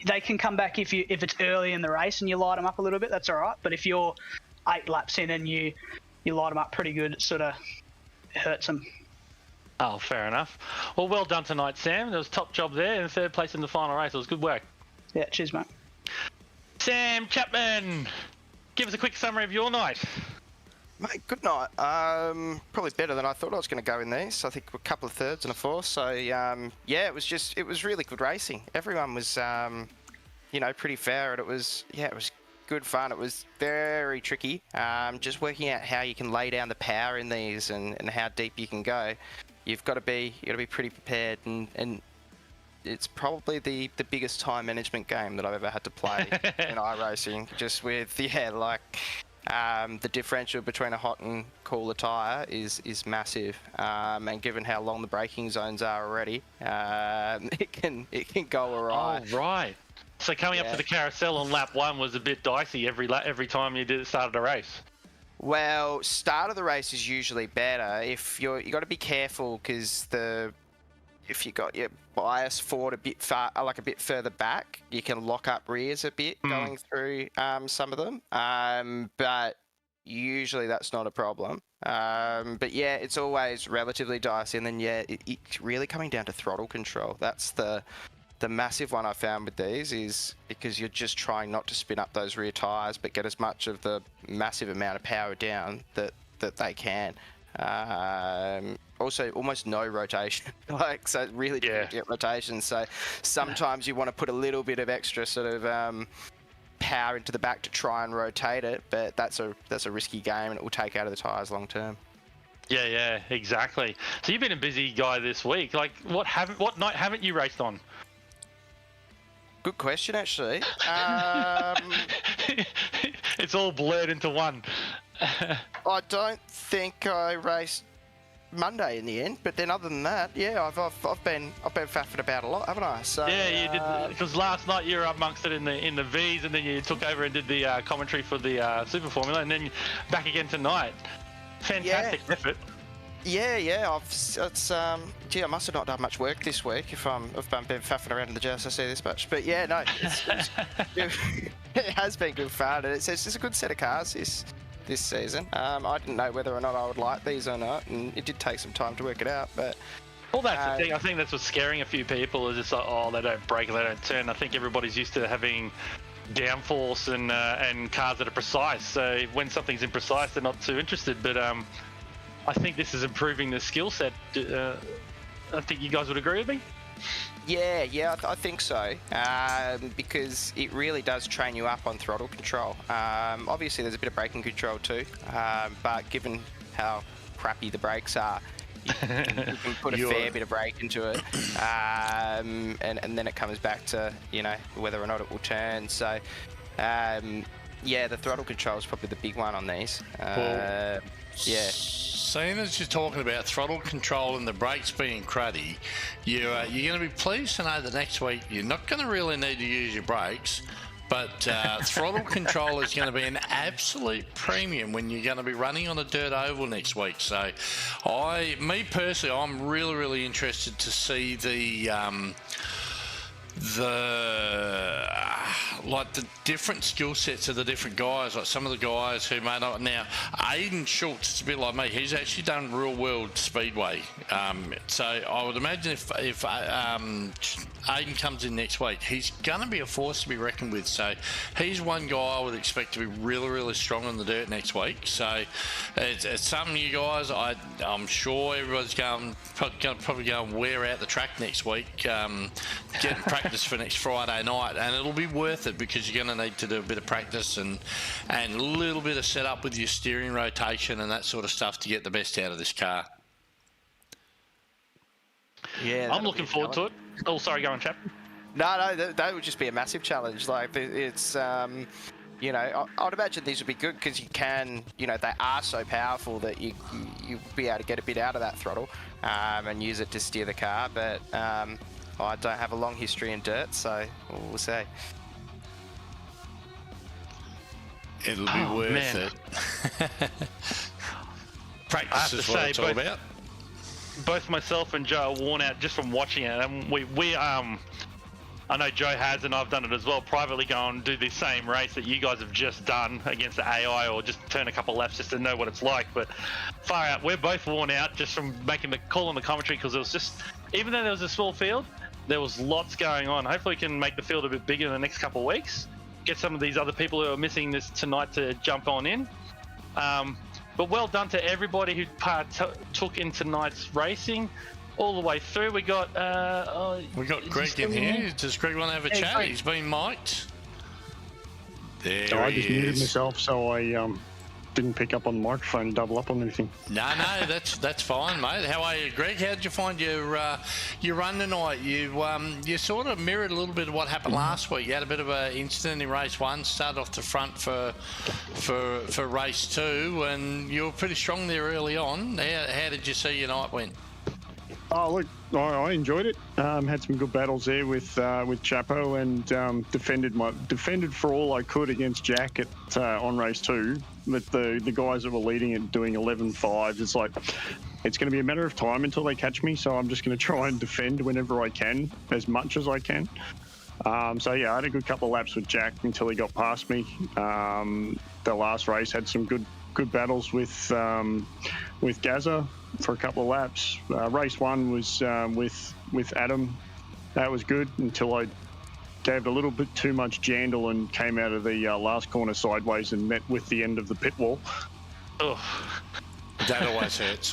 they can come back if it's early in the race and you light them up a little bit, that's all right. But if you're 8 laps in and you light them up pretty good, it sort of hurts them. Oh, fair enough. Well done tonight, Sam. There was top job there, and third place in the final race. It was good work. Yeah, cheers, mate. Sam Chapman, give us a quick summary of your night. Mate, good night. Probably better than I thought I was going to go in these. I think a couple of thirds and a fourth. So, it was really good racing. Everyone was, pretty fair, and it was good fun. It was very tricky. Just working out how you can lay down the power in these and how deep you can go. You've got to be pretty prepared, and it's probably the biggest time management game that I've ever had to play in iRacing. Just with the differential between a hot and cooler tyre is massive, and given how long the braking zones are already, it can go awry. Oh, right. So coming up to the carousel on lap 1 was a bit dicey every time you started a race. Well, start of the race is usually better. If you got to be careful because if you got your bias forward a bit further back, you can lock up rears a bit going through some of them. But usually that's not a problem. But yeah, it's always relatively dicey. And then it's really coming down to throttle control. That's the massive one I found with these, is because you're just trying not to spin up those rear tyres, but get as much of the massive amount of power down that they can. Also almost no rotation, so really difficult to get rotation. So sometimes you want to put a little bit of extra sort of power into the back to try and rotate it, but that's a risky game, and it will take out of the tyres long term. Yeah, exactly. So you've been a busy guy this week. Like, what night haven't you raced on? Good question, actually. It's all blurred into one. I don't think I raced Monday in the end, but then other than that, I've been faffing about a lot, haven't I? So yeah, you did, because last night you were amongst it in the V's, and then you took over and did the commentary for the Super Formula, and then back again tonight. Fantastic effort. Yeah. I must have not done much work this week if I've been faffing around in the GSRC this much. But yeah, no, it has been good fun, and it's just a good set of cars this season. I didn't know whether or not I would like these or not, and it did take some time to work it out. But well, that's the thing. I think that's what's scaring a few people, is it's like, they don't brake and they don't turn. I think everybody's used to having downforce and cars that are precise. So when something's imprecise, they're not too interested. But I think this is improving the skill set. I think you guys would agree with me. Yeah, I think so, because it really does train you up on throttle control. Obviously, there's a bit of braking control too, but given how crappy the brakes are, you can put a fair bit of brake into it, and then it comes back to whether or not it will turn. So, the throttle control is probably the big one on these. Seeing as you're talking about throttle control and the brakes being cruddy, you're going to be pleased to know that next week you're not going to really need to use your brakes, but throttle control is going to be an absolute premium when you're going to be running on a dirt oval next week. So, me personally, I'm really interested to see the different skill sets of the different guys. Like some of the guys who may not now. Aiden Schultz, it's a bit like me. He's actually done real world speedway. So I would imagine if Aiden comes in next week, he's going to be a force to be reckoned with. So he's one guy I would expect to be really strong on the dirt next week. So it's something you guys. I'm sure everybody's probably going to wear out the track next week. Getting practice for next Friday night, and it'll be worth it because you're going to need to do a bit of practice and a little bit of setup with your steering rotation and that sort of stuff to get the best out of this car. Yeah, I'm looking forward to it. Oh, sorry, go on, chap. No, that would just be a massive challenge. Like it's, you know, I'd imagine these would be good because you can, you know, they are so powerful that you'll be able to get a bit out of that throttle and use it to steer the car. But I don't have a long history in dirt, so we'll see. It'll be worth it. Practice is what it's all about. Both myself and Joe are worn out just from watching it, and we I know Joe has, and I've done it as well, privately go and do the same race that you guys have just done against the AI, or just turn a couple laps just to know what it's like. But far out, we're both worn out just from making the call on the commentary, because it was just, even though there was a small field, there was lots going on. Hopefully we can make the field a bit bigger in the next couple of weeks, get some of these other people who are missing this tonight to jump on in. But well done to everybody who took in tonight's racing all the way through. We got Greg in here. Does Greg want to have a chat? Greg. He's been mic'd. There I he just muted is. myself, so I didn't pick up on the microphone and double up on anything. No, that's fine, mate. How are you, Greg? How did you find your run tonight? You sort of mirrored a little bit of what happened last week. You had a bit of an incident in race 1, started off the front for race 2, and you were pretty strong there early on. How did you see your night went? Oh, look, I enjoyed it. Had some good battles there with Chapo, and defended for all I could against Jack on race 2. But the guys that were leading it doing 11.5, it's like it's going to be a matter of time until they catch me. So I'm just going to try and defend whenever I can, as much as I can. So yeah, I had a good couple of laps with Jack until he got past me. The last race had some good battles with Gazza for a couple of laps. Race 1 was with Adam. That was good until I gave it a little bit too much jandle and came out of the last corner sideways and met with the end of the pit wall. Oh, that always hurts.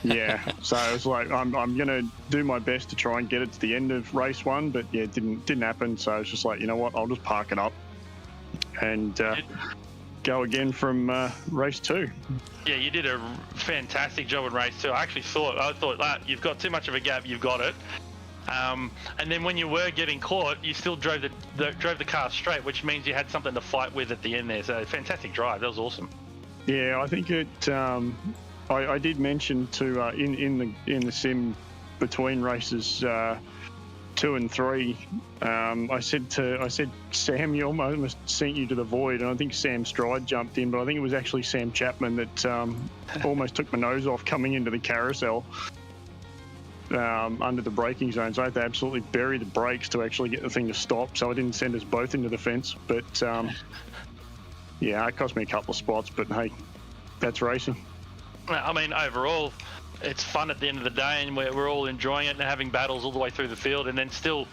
Yeah, so it was like I'm going to do my best to try and get it to the end of race 1, but yeah, it didn't happen. So it's just like, you know what, I'll just park it up and go again from race 2. Yeah, you did a fantastic job in race 2. I thought you've got too much of a gap. You've got it. And then when you were getting caught, you still drove the car straight, which means you had something to fight with at the end there. So fantastic drive. That was awesome. Yeah, I think it. I did mention to in the sim between races 2 and 3. I said Sam, you almost sent you to the void, and I think Sam Stride jumped in, but I think it was actually Sam Chapman that almost took my nose off coming into the carousel. Under the braking zone, so I had to absolutely bury the brakes to actually get the thing to stop, so I didn't send us both into the fence. But yeah, it cost me a couple of spots, but hey, that's racing. I mean, overall, it's fun at the end of the day, and we're all enjoying it and having battles all the way through the field, and then still,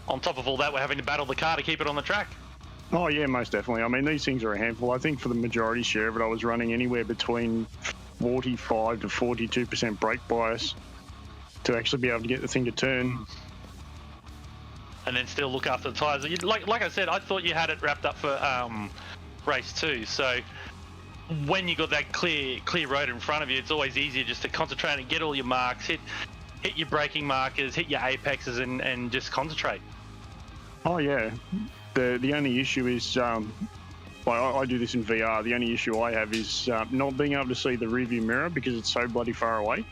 on top of all that, we're having to battle the car to keep it on the track. Oh yeah, most definitely. I mean, these things are a handful. I think for the majority share of it, I was running anywhere between 45 to 42% brake bias to actually be able to get the thing to turn. And then still look after the tyres. Like I said, I thought you had it wrapped up for race 2. So when you got that clear road in front of you, it's always easier just to concentrate and get all your marks, hit your braking markers, hit your apexes, and just concentrate. Oh yeah. The only issue is, I do this in VR. The only issue I have is not being able to see the rearview mirror because it's so bloody far away.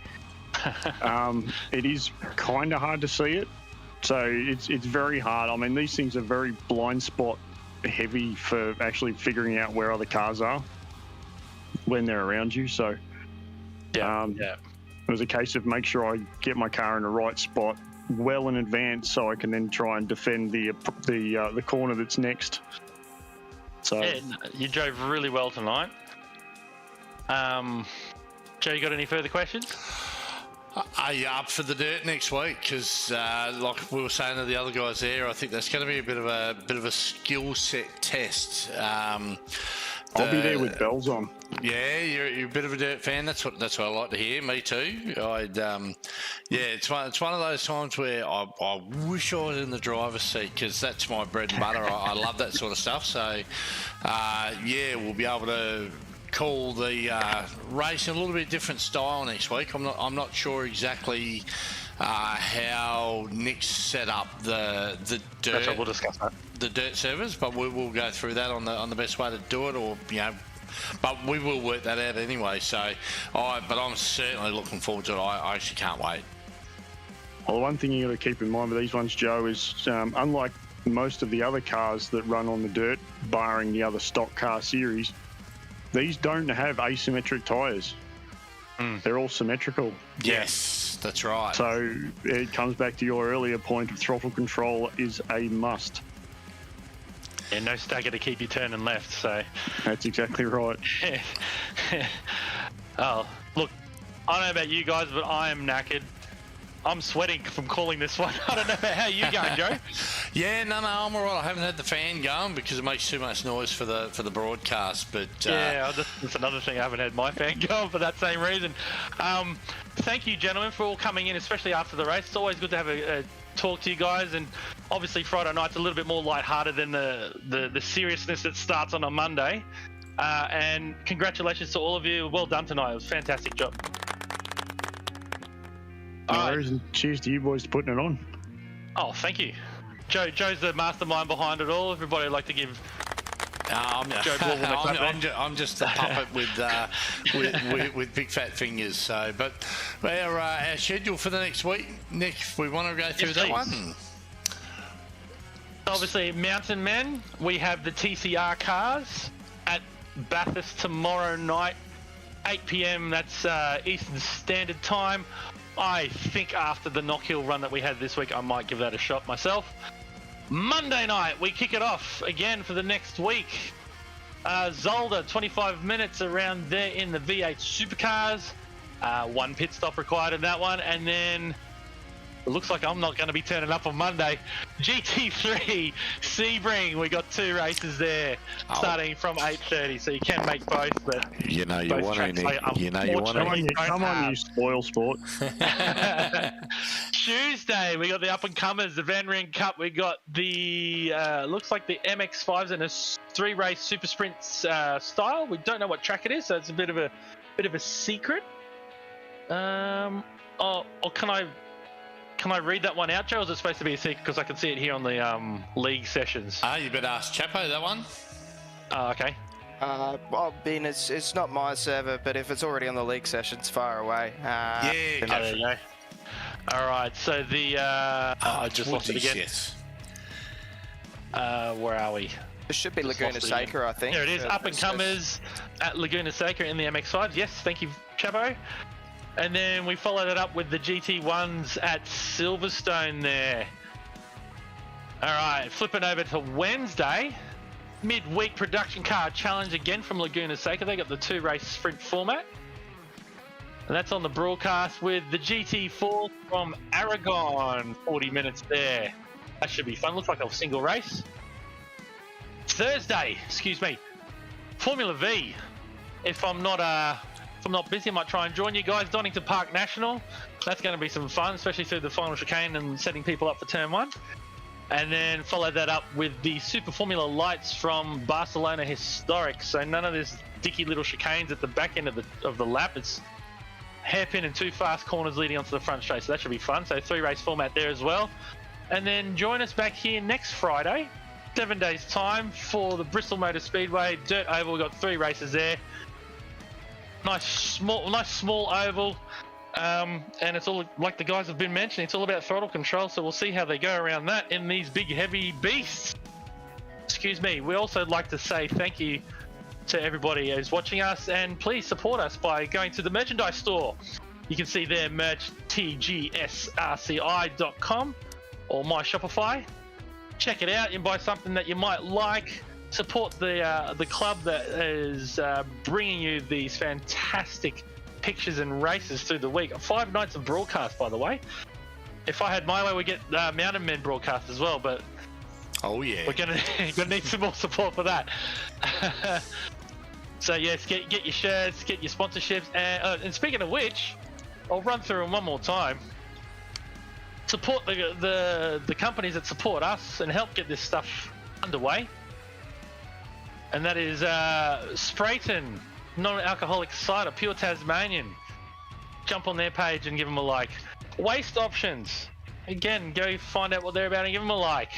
It is kind of hard to see it, so it's very hard. I mean, these things are very blind spot heavy for actually figuring out where other cars are when they're around you. So it was a case of make sure I get my car in the right spot well in advance, so I can then try and defend the corner that's next. So yeah, you drove really well tonight. Joe, you got any further questions? Are you up for the dirt next week? Because, like we were saying to the other guys there, I think that's going to be a bit of a skill set test. I'll be there with bells on. Yeah, you're a bit of a dirt fan. That's what I like to hear. Me too. It's one of those times where I wish I was in the driver's seat, because that's my bread and butter. I love that sort of stuff. So, we'll be able to call the race in a little bit different style next week. I'm not sure exactly how Nick's set up the dirt. That's what we'll discuss that. The dirt servers, but we will go through that on the best way to do it, or but we will work that out anyway. So, but I'm certainly looking forward to it. I actually can't wait. Well, the one thing you got to keep in mind with these ones, Joe, is unlike most of the other cars that run on the dirt, barring the other stock car series, these don't have asymmetric tyres. They're all symmetrical. Yes, that's right. So it comes back to your earlier point of throttle control is a must. And no stagger to keep you turning left, so... That's exactly right. Oh, look, I don't know about you guys, but I am knackered. I'm sweating from calling this one. I don't know about how you going, Joe. Yeah, no, I'm all right. I haven't had the fan going because it makes too much noise for the broadcast. But that's another thing. I haven't had my fan going for that same reason. Thank you, gentlemen, for all coming in, especially after the race. It's always good to have a talk to you guys, and obviously Friday night's a little bit more lighthearted than the seriousness that starts on a Monday. And congratulations to all of you. Well done tonight. It was a fantastic job. And cheers to you boys for putting it on. Oh, thank you. Joe's the mastermind behind it all. Everybody would like to give Joe Baldwin a clap. I'm just a puppet with big fat fingers. So, but our schedule for the next week, Nick, we want to go through that one. Obviously, Mountain Men, we have the TCR cars at Bathurst tomorrow night, 8 p.m. That's Eastern Standard Time. I think after the Knock Hill run that we had this week, I might give that a shot myself. Monday night, we kick it off again for the next week. Zolder, 25 minutes around there in the V8 Supercars. One pit stop required in that one. And then it looks like I'm not going to be turning up on Monday. GT3 Sebring, we got 2 races there starting from 8:30, so you can make both. But you want to. Come on, you spoil sport. Tuesday, we got the up and comers, the Van Ring Cup. We got the looks like the MX-5s in a 3-race super sprint style. We don't know what track it is, so it's a bit of a secret. Can I read that one out, Joe, or is it supposed to be a secret because I can see it here on the league sessions? You better ask Chapo that one. Oh, okay. Well, Ben, it's not my server, but if it's already on the league sessions, far away. There you go. All right, so the... I just lost it again. Yes. Where are we? It should be Laguna Seca, I think. There it is, up and comers at Laguna Seca in the MX-5s. Yes, thank you, Chapo. And then we followed it up with the GT1s at Silverstone there. All right, flipping over to Wednesday. Midweek production car challenge again from Laguna Seca. They got the 2-race sprint format. And that's on the broadcast with the GT4 from Aragon. 40 minutes there. That should be fun. Looks like a single race. Thursday, Formula V. If I'm not busy, I might try and join you guys. Donington Park National. That's going to be some fun, especially through the final chicane and setting people up for turn 1. And then follow that up with the Super Formula Lights from Barcelona Historic. So none of this dicky little chicanes at the back end of the lap. It's hairpin and 2 fast corners leading onto the front straight. So that should be fun. So 3-race format there as well. And then join us back here next Friday, 7 days time, for the Bristol Motor Speedway Dirt Oval. We've got 3 races there. Nice small oval, and it's all like the guys have been mentioning. It's all about throttle control, so we'll see how they go around that in these big heavy beasts. excuse me. We also like to say thank you to everybody who's watching us, and please support us by going to the merchandise store. You can see their merch, GSRC.inc or My Shopify. Check it out and buy something that you might like. Support the club that is bringing you these fantastic pictures and races through the week. 5 nights of broadcast, by the way. If I had my way, we'd get Mountain Men broadcast as well, but oh yeah, we're gonna need some more support for that. So yes, get your shirts, get your sponsorships, and speaking of which, I'll run through them one more time. Support the companies that support us and help get this stuff underway. And that is Sprayton, non-alcoholic cider, pure Tasmanian. Jump on their page and give them a like. Waste Options, again, go find out what they're about and give them a like.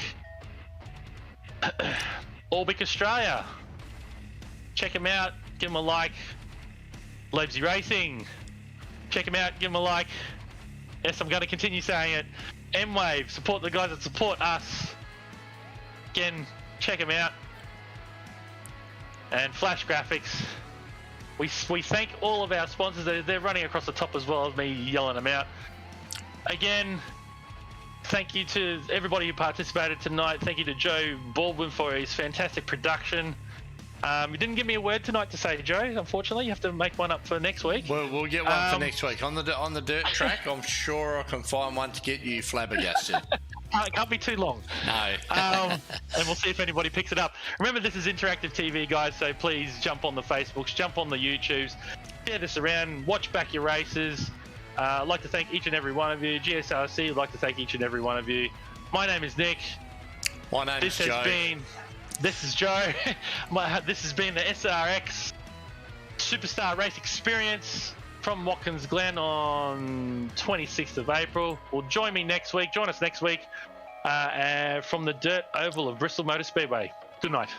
Orbic Australia, check them out, give them a like. Lebsy Racing, check them out, give them a like. Yes, I'm going to continue saying it. M-Wave, support the guys that support us. Again, check them out. And Flash Graphics, we thank all of our sponsors. They're running across the top as well as me yelling them out. Again, thank you to everybody who participated tonight. Thank you to Joe Baldwin for his fantastic production. You didn't give me a word tonight to say, Joe. Unfortunately, you have to make one up for next week. We'll get one for next week on the dirt track. I'm sure I can find one to get you flabbergasted. It can't be too long. No. And we'll see if anybody picks it up. Remember, this is interactive TV, guys, so please jump on the Facebooks, jump on the YouTubes, share this around, watch back your races. I'd like to thank each and every one of you. GSRC, I'd like to thank each and every one of you. My name is Nick. My name is Joe. This is Joe. This has been the SRX Superstar Race Experience from Watkins, Glen on 26th of April. Well, join us next week from the Dirt Oval of Bristol Motor Speedway. Good night.